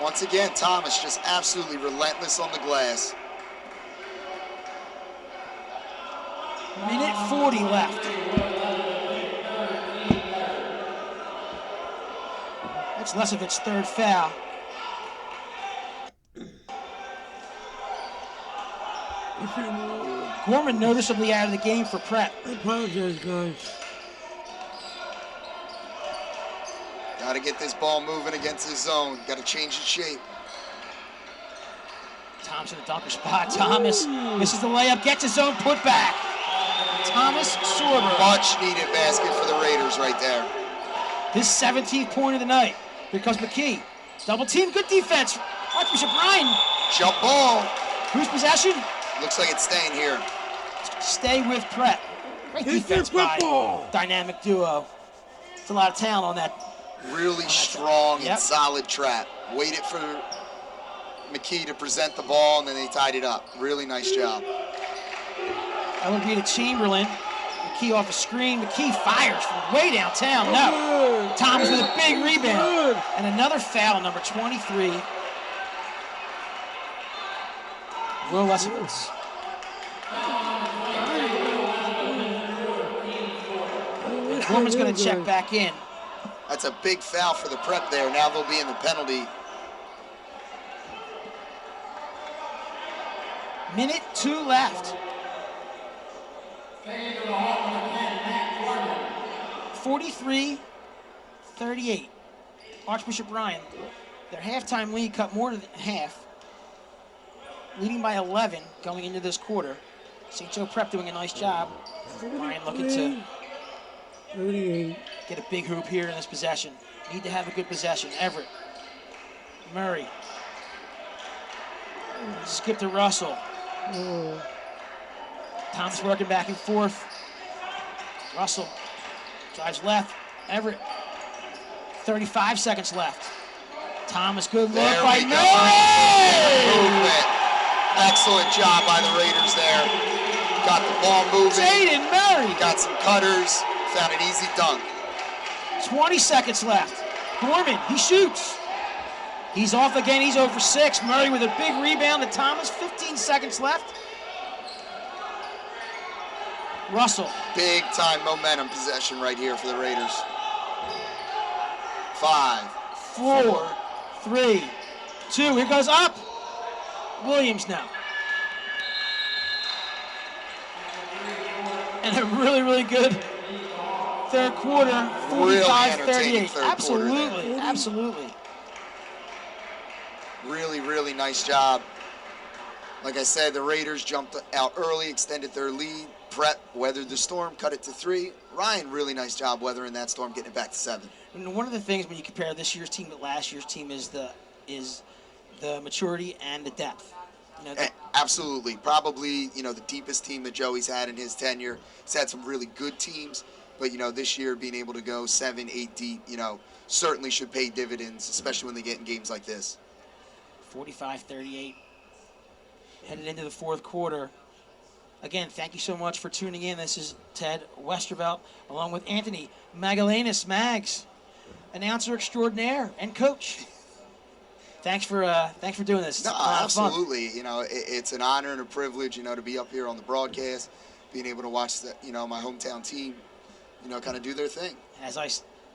Once again, Thomas just absolutely relentless on the glass. Minute 40 left. That's Lesovic's third foul. Gorman noticeably out of the game for prep. I apologize, guys. Got to get this ball moving against his zone. Got to change its shape. Thompson, a dunker spot. Thomas misses the layup, gets his own putback. Thomas Sorber. Much needed basket for the Raiders right there. His 17th point of the night. Here comes McKee. Double team, good defense. Archbishop Ryan. Jump ball. Whose possession? Looks like it's staying here. Stay with prep. Great defense by dynamic duo. It's a lot of talent on that. Really strong and solid trap. Waited for McKee to present the ball, and then they tied it up. Really nice job. That would be to Chamberlain. McKee off a screen. McKee fires from way downtown. No. Thomas with a big rebound. And another foul, number 23. Will Lesovitz. Gorman's going to check back in. That's a big foul for the prep there. Now they'll be in the penalty. Minute 2 left. 43-38. Archbishop Ryan, their halftime lead cut more than half, leading by 11 going into this quarter. St. Joe Prep doing a nice job. Ryan looking to get a big hoop here in this possession. Need to have a good possession. Everett. Murray. Skip to Russell. Thomas working back and forth. Russell drives left. Everett. 35 seconds left. Thomas, good look by Murray! Excellent job by the Raiders there. Got the ball moving. Jaden Murray. Got some cutters. Found an easy dunk. 20 seconds left. Gorman, he shoots. He's off again. He's 0 for 6. Murray with a big rebound to Thomas. 15 seconds left. Russell. Big time momentum possession right here for the Raiders. 5, 4, 3, 2. Here goes up. Williams now. And a really, really good third quarter. 45-38. Absolutely, absolutely. Really, really nice job. Like I said, the Raiders jumped out early, extended their lead. Prep weathered the storm, cut it to 3. Ryan, really nice job weathering that storm, getting it back to 7. And one of the things when you compare this year's team to last year's team is the maturity and the depth. You know, absolutely. Probably, you know, the deepest team that Joey's had in his tenure. He's had some really good teams, but, you know, this year being able to go 7, 8 deep, you know, certainly should pay dividends, especially when they get in games like this. 45-38. Headed into the fourth quarter. Again, thank you so much for tuning in. This is Ted Westervelt, along with Anthony Magallanes, Mags, announcer extraordinaire and coach. Thanks for doing this. No, absolutely. You know, it's an honor and a privilege, you know, to be up here on the broadcast, being able to watch the, you know, my hometown team, you know, kind of do their thing.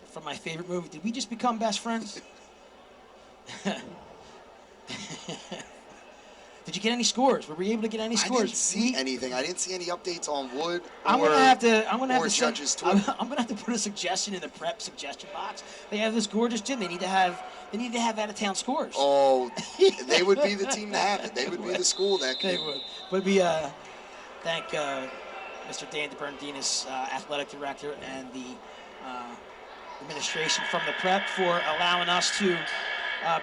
From my favorite movie, did we just become best friends? Did you get any scores? Were we able to get any scores? I didn't see anything. I didn't see any updates on Wood I'm gonna have to put a suggestion in the prep suggestion box. They have this gorgeous gym. They need to have out of town scores. Oh, they would be the team to have it. They would be the school that could. They would. But we thank Mr. Dan DeBernardinus, athletic director, and the administration from the prep for allowing us to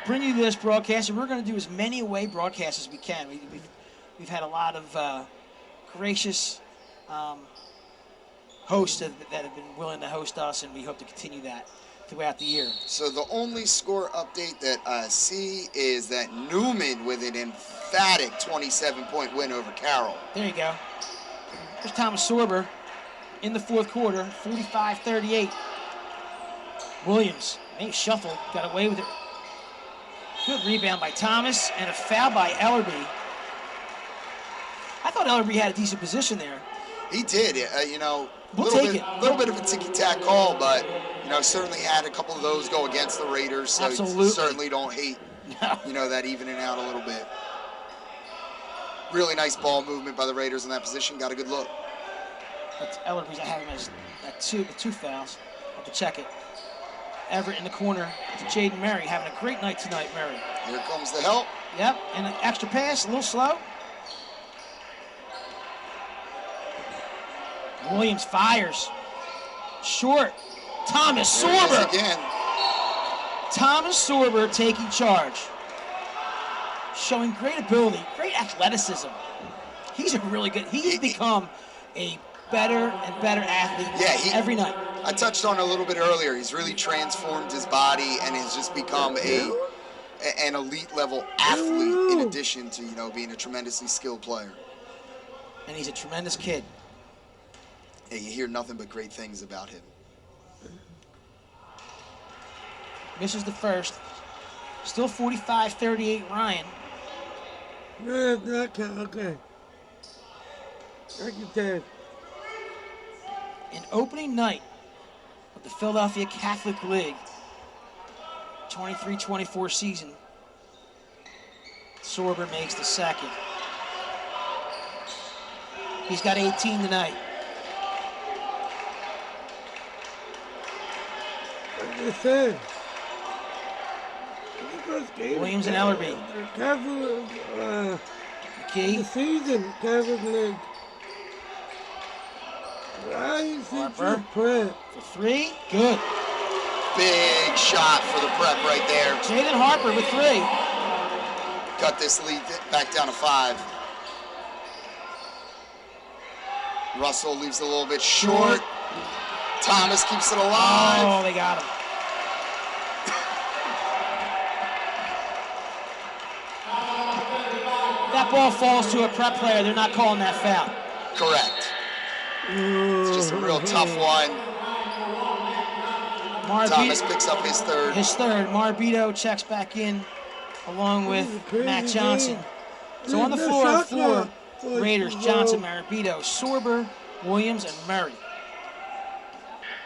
bring you this broadcast, and we're going to do as many away broadcasts as we can. We've had a lot of gracious hosts that have been willing to host us, and we hope to continue that throughout the year. So the only score update that I see is that Newman with an emphatic 27-point win over Carroll. There you go. There's Thomas Sorber in the fourth quarter, 45-38. Williams, maybe shuffle, got away with it. Good rebound by Thomas and a foul by Ellerby. I thought Ellerby had a decent position there. He did. You know, a We'll little bit of a ticky-tack call, but, you know, certainly had a couple of those go against the Raiders. So Absolutely. You certainly don't hate, you know, that evening out a little bit. Really nice ball movement by the Raiders in that position. Got a good look. That's Ellerby's. I have him as two fouls. I have to check it. Everett in the corner to Jaden Murray, having a great night tonight, Murray. Here comes the help. Yep, and an extra pass, a little slow. Williams fires. Short. Thomas Sorber. Again. Thomas Sorber taking charge. Showing great ability, great athleticism. He's a really good, he's become a better and better athlete every night. I touched on it a little bit earlier. He's really transformed his body and has just become an elite level athlete in addition to, you know, being a tremendously skilled player. And he's a tremendous kid. Yeah, you hear nothing but great things about him. Misses the first. Still 45-38 Ryan. Okay. Thank you, Ted. An opening night of the Philadelphia Catholic League 23-24 season. Sorber makes the second. He's got 18 tonight. Like I said, Williams and Ellerby. McKee. The season, Catholic League. Harper for three. Good. Big shot for the prep right there. Jaden Harper with three. Cut this lead back down to 5. Russell leaves a little bit short. Thomas keeps it alive. Oh, they got him. That ball falls to a prep player. They're not calling that foul. Correct. It's just a real tough one. Thomas picks up his third. His third. Marbito checks back in along with This is a crazy Matt Johnson. game. So on the There's floor no are shot four clock for Raiders: this Johnson, result. Marabito, Sorber, Williams, and Murray.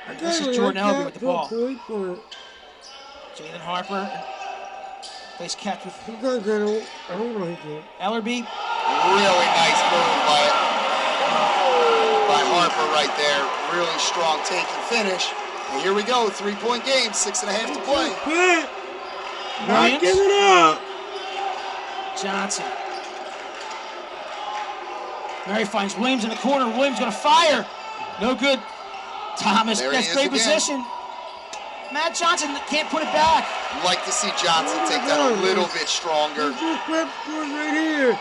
I This is kinda Jordan like Elby that with the for a ball. point, but Jalen Harper plays catch with sometimes I don't like it. Ellerby. Really nice move by Harper right there. Really strong take and finish. And here we go, 3-point game, 6.5 to play. Pat, not Williams. giving up. Johnson. Murray finds Williams in the corner. Williams gonna fire. No good. Thomas There he gets is great again. position. Matt Johnson can't put it back. Like to see Johnson take that a little bit stronger. This is prep scores right here.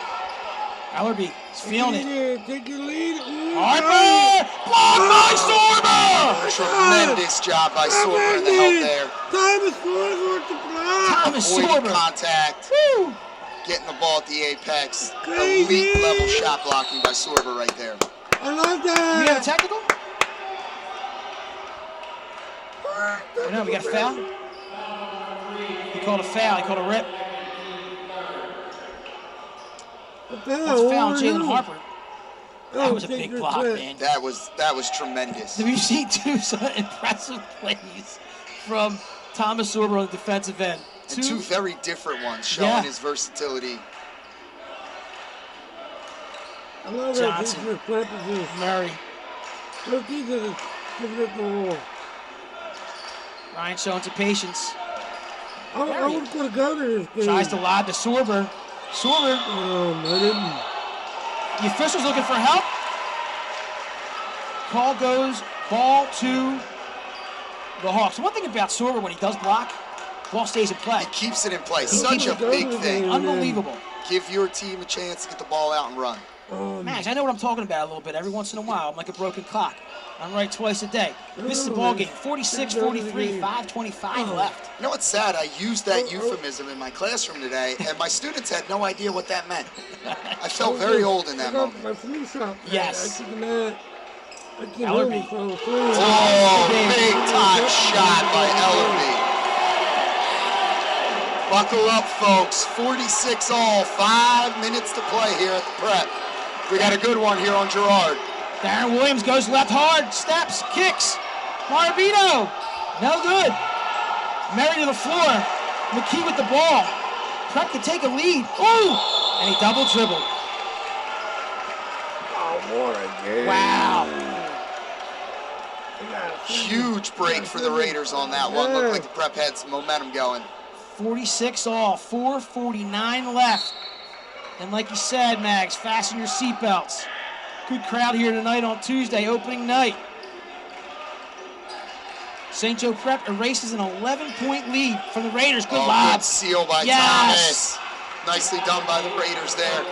Ellerby is feeling it. Take your lead. Ooh, Harper! Blocked by Sorber! Tremendous job by Sorber in the help there. Thomas scores worth the block. Thomas Avoiding Sorber. contact, Woo! getting the ball at the apex. Crazy. Elite level shot blocking by Sorber right there. I love We have a that. technical? Oh, no, we got a foul? He called a foul. He called a rip. That's a foul on Jalen Harper. That was a big block, man. That was tremendous. We've seen two impressive plays from Thomas Sorber on the defensive end. And two very different ones, showing his versatility. I love Johnson. that prep position. Murray. Look, he's just giving it the wall. Ryan showing some patience. I would put a gun in this game. Tries to lob to Sorber. Sorber. I didn't. The official's looking for help. Call goes, ball to the Hawks. One thing about Sorber, when he does block, ball stays in play. He keeps it in play. He Such keeps a it big going, thing. man. Unbelievable. Give your team a chance to get the ball out and run. Max, I know what I'm talking about a little bit. Every once in a while, I'm like a broken clock. I'm right twice a day. This is the ball game. 46-43, 5:25 left. You know what's sad? I used that euphemism in my classroom today, and my students had no idea what that meant. I felt very old in that moment. My flu shot. Yes. I can't Ellerby. hold it, so Oh, big time shot by Ellerby. Buckle up, folks. 46 all, 5 minutes to play here at the prep. We got a good one here on Gerard. Darren Williams goes left hard, steps, kicks. Marabito, no good. Murray to the floor. McKee with the ball. Prep can take a lead. Ooh! And he double dribbled. Oh, what a game. Wow. Huge break for the Raiders on that one. Looked like the prep had some momentum going. 46 all, 4:49 left. And like you said, Mags, fasten your seatbelts. Good crowd here tonight on Tuesday, opening night. St. Joe Prep erases an 11-point lead from the Raiders. Good lob. Good seal by Yes. Thomas. Nicely done by the Raiders there.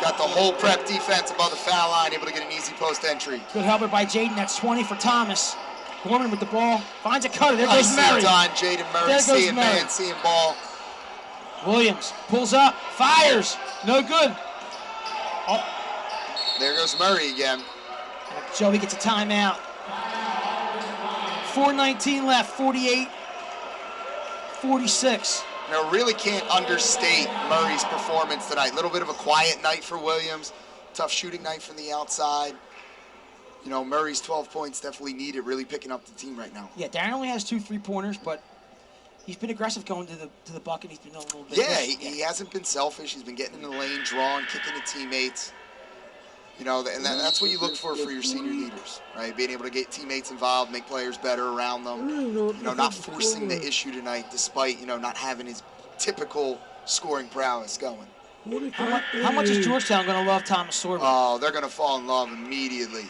Got the whole prep defense above the foul line, able to get an easy post entry. Good helper by Jaden. That's 20 for Thomas. Gorman with the ball. Finds a cutter. There goes Nicely Murray. done, Jaden Murray. There goes Seeing Murray. man, seeing ball. Williams pulls up. Fires. No good. Oh, There goes Murray again. Joey gets a timeout. 4:19 left. 48-46. You know, really can't understate Murray's performance tonight. A little bit of a quiet night for Williams. Tough shooting night from the outside. You know, Murray's 12 points definitely needed, really picking up the team right now. Yeah, Darren only has 2 3-pointers, but he's been aggressive going to the bucket. He's been a little bit. Yeah, he hasn't been selfish. He's been getting in the lane, drawing, kicking to teammates. You know, and that's what you look for your senior leaders, right? Being able to get teammates involved, make players better around them. You know, not forcing the issue tonight, despite, you know, not having his typical scoring prowess going. How much is Georgetown going to love Thomas Sorber? Oh, they're going to fall in love immediately.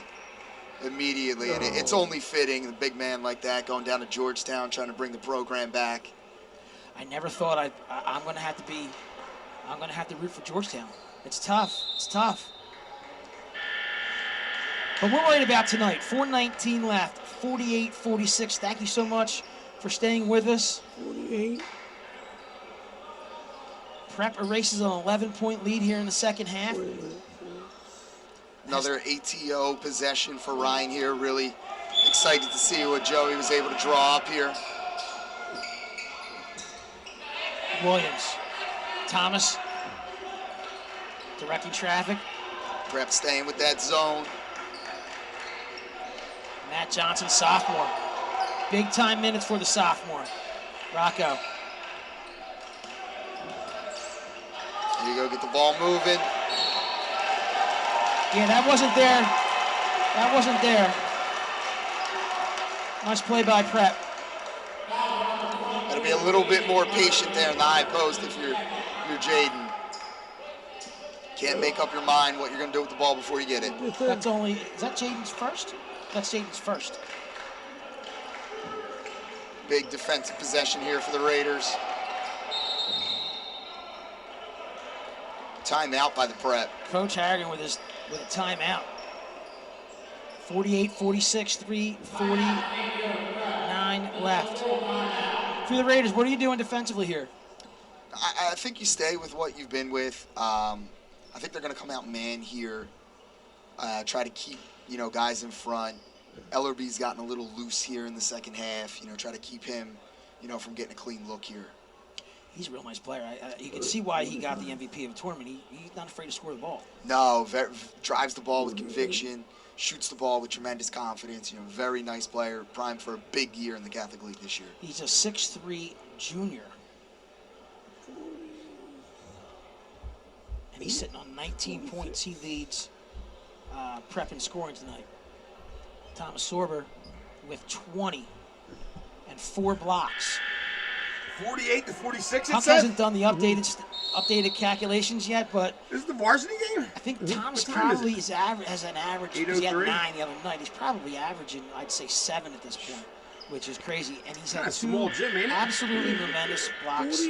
Immediately, and it's only fitting, a big man like that going down to Georgetown, trying to bring the program back. I never thought I'm going to have to root for Georgetown. It's tough. It's tough. But we're worried about tonight. 4:19 left. 48-46. Thank you so much for staying with us. 48. Prep erases an 11-point lead here in the second half. Another ATO possession for Ryan here. Really excited to see what Joey was able to draw up here. Williams Thomas directing traffic. Prep staying with that zone. Matt Johnson, sophomore. Big time minutes for the sophomore. Rocco. There you go, get the ball moving. Yeah, that wasn't there. That wasn't there. Nice play by Prep. Gotta be a little bit more patient there in the high post if you're Jaden. Can't make up your mind what you're gonna do with the ball before you get it. That's only, is that Jaden's first? That's Jaden's first. Big defensive possession here for the Raiders. Timeout by the Prep. Coach Harrigan with a timeout. 48-46, 3:49 left. For the Raiders, what are you doing defensively here? I think you stay with what you've been with. I think they're going to come out man here, try to keep, guys in front. Ellerby's gotten a little loose here in the second half, try to keep him, from getting a clean look here. He's a real nice player. You can see why he got the MVP of the tournament. He's not afraid to score the ball. No, drives the ball with conviction, shoots the ball with tremendous confidence. Very nice player, primed for a big year in the Catholic League this year. He's a 6'3" junior. And he's sitting on 19 points. He leads Prep in scoring tonight. Thomas Sorber with 20 and 4 blocks. 48-46, Huck hasn't done the updated calculations yet, but this is the varsity game? I think Thomas probably has an average. Because he had 9 the other night. He's probably averaging, I'd say, 7 at this point, which is crazy. And he's had 2 absolutely tremendous blocks,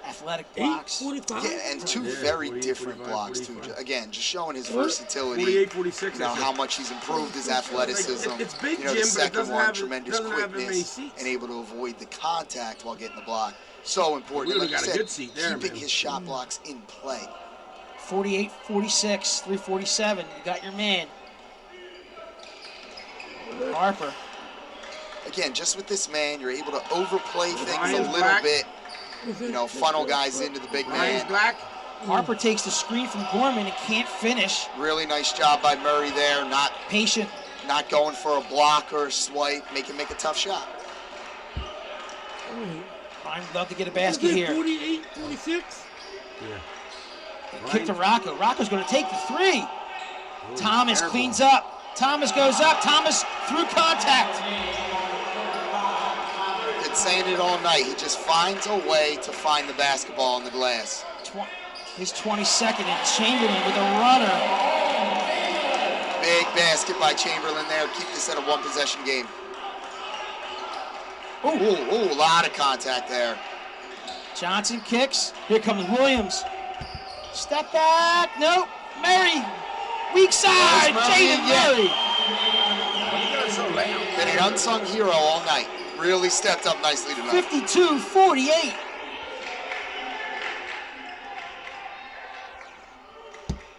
athletic blocks. Yeah, and 2 very different blocks, too. Again, just showing his versatility. 48-46. How much he's improved his athleticism. It's big, the Jim, second but one, tremendous quickness, and able to avoid the contact while getting the block. So important. Like you said, keeping his shot blocks in play. 48-46, 3:47. You got your man. Harper. Again, just with this man, you're able to overplay things a little bit. Funnel guys into the big man. Harper takes the screen from Gorman and can't finish. Really nice job by Murray there. Not patient. Not going for a block or a swipe. Make a tough shot. I'd love to get a basket here. 48-46. Yeah. Kick to Rocco. Rocco's going to take the 3. Thomas cleans up. Thomas goes up. Thomas through contact. Been saying it all night. He just finds a way to find the basketball on the glass. His 22nd, and Chamberlain with a runner. Big basket by Chamberlain there. Keep this at a 1-possession game. Ooh, a lot of contact there. Johnson kicks. Here comes Williams. Step back. Nope. Murray. Weak side. Jaden Murray. Been an unsung hero all night. Really stepped up nicely tonight. 52-48.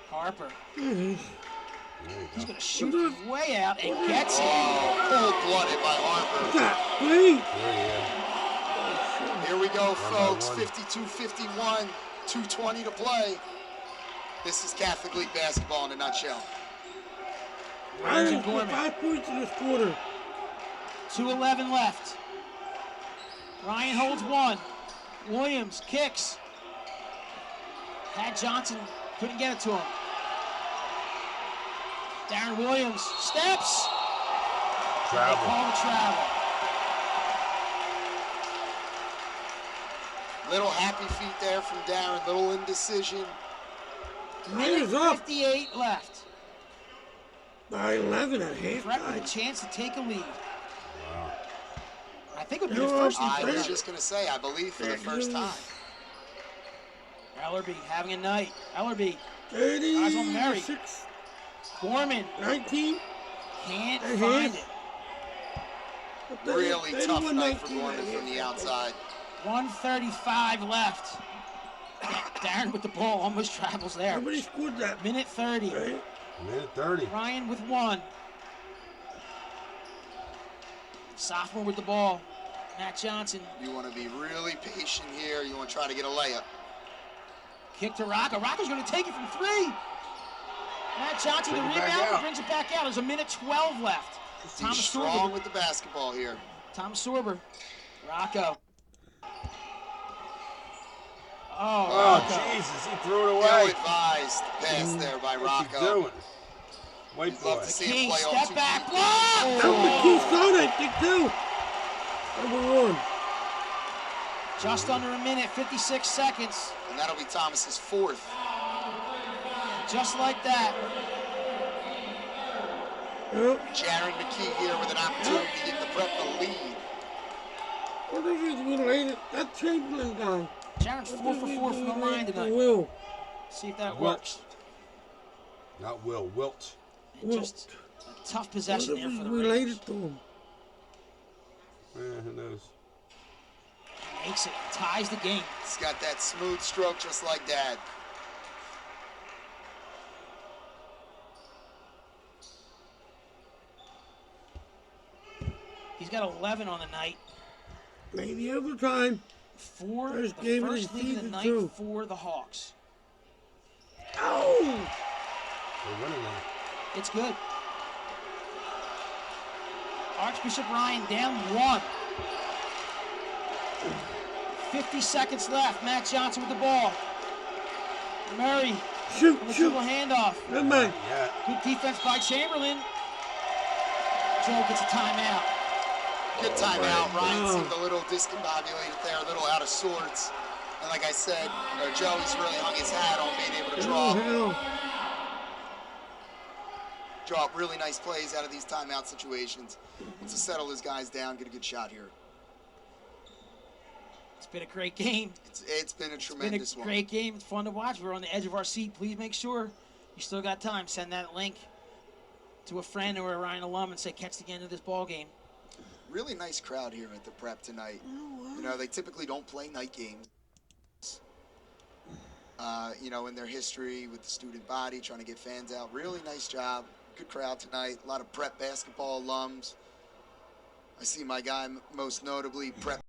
Harper. He's going to shoot way out and gets it. Cold-blooded by Harper. Here we go, folks. 52-51, 2:20 to play. This is Catholic League basketball in a nutshell. Ryan scored 5 points in this quarter. 2:11 left. Ryan holds 1. Williams kicks. Pat Johnson couldn't get it to him. Darren Williams steps. Travel. They call the travel. Little happy feet there from Darren. Little indecision. Minute 58 left. By 11 at Prep with a halftime. chance to take a lead. Wow. I think it would be the first I lead. was just going to say, I believe for the first time. Ellerby having a night. Ellerby. 36. Gorman 19. can't And find half. it. Really tough night for 31-19 Gorman at from the halftime. outside. 1:35 left. Darren with the ball almost travels there. Nobody scored that. Minute 30. Right? Minute 30. Ryan with 1. Sophomore with the ball. Matt Johnson. You want to be really patient here. You want to try to get a layup. Kick to Rocco. Rocco's going to take it from 3. Matt Johnson, the rebound, brings it back out. There's a minute 12 left. He's strong with the basketball here. Thomas Sorber. Rocco. Oh, Rocco. Jesus, he threw it away. Ill-advised pass there by What's he Rocco. doing? White We'd boy. love to see him King, play on step 2 back, feet. block! McKee saw that thing too. Number 1. Just under a minute, 56 seconds. And that'll be Thomas's 4th. Just like that. Yep. Jaron McKee here with an opportunity to give the Prep the lead. What if he's related? That Chamberlain guy. Jaron's 4 for 4 from the line tonight. Will. See if that Wilt. works. Not Will, Wilt. And just a tough possession What if there he's for the related Raiders. to him? Yeah, who knows? Makes it, ties the game. He's got that smooth stroke just like Dad. He's got 11 on the night. Maybe overtime. For First the game of the first lead of the season, night too. for the Hawks. Oh! They're winning now. It's good. Archbishop Ryan down 1. 50 seconds left. Matt Johnson with the ball. Murray Shoot, on the shoot. dribble handoff. Good man. Yeah. Good defense by Chamberlain. Joe gets a timeout. Good timeout. Ryan Wow. seemed a little discombobulated there, a little out of sorts. And like I said, Joey's really hung his hat on being able to Oh, draw hell. up really nice plays out of these timeout situations to settle his guys down, get a good shot here. It's been a great game. It's been a tremendous It's been a one. great game. It's fun to watch. We're on the edge of our seat. Please make sure you still got time. Send that link to a friend or a Ryan alum and say, catch the end of this ball game. Really nice crowd here at the Prep tonight. You know, they typically don't play night games. You know, in their history with the student body, trying to get fans out. Really nice job. Good crowd tonight. A lot of Prep basketball alums. I see my guy, most notably, Prep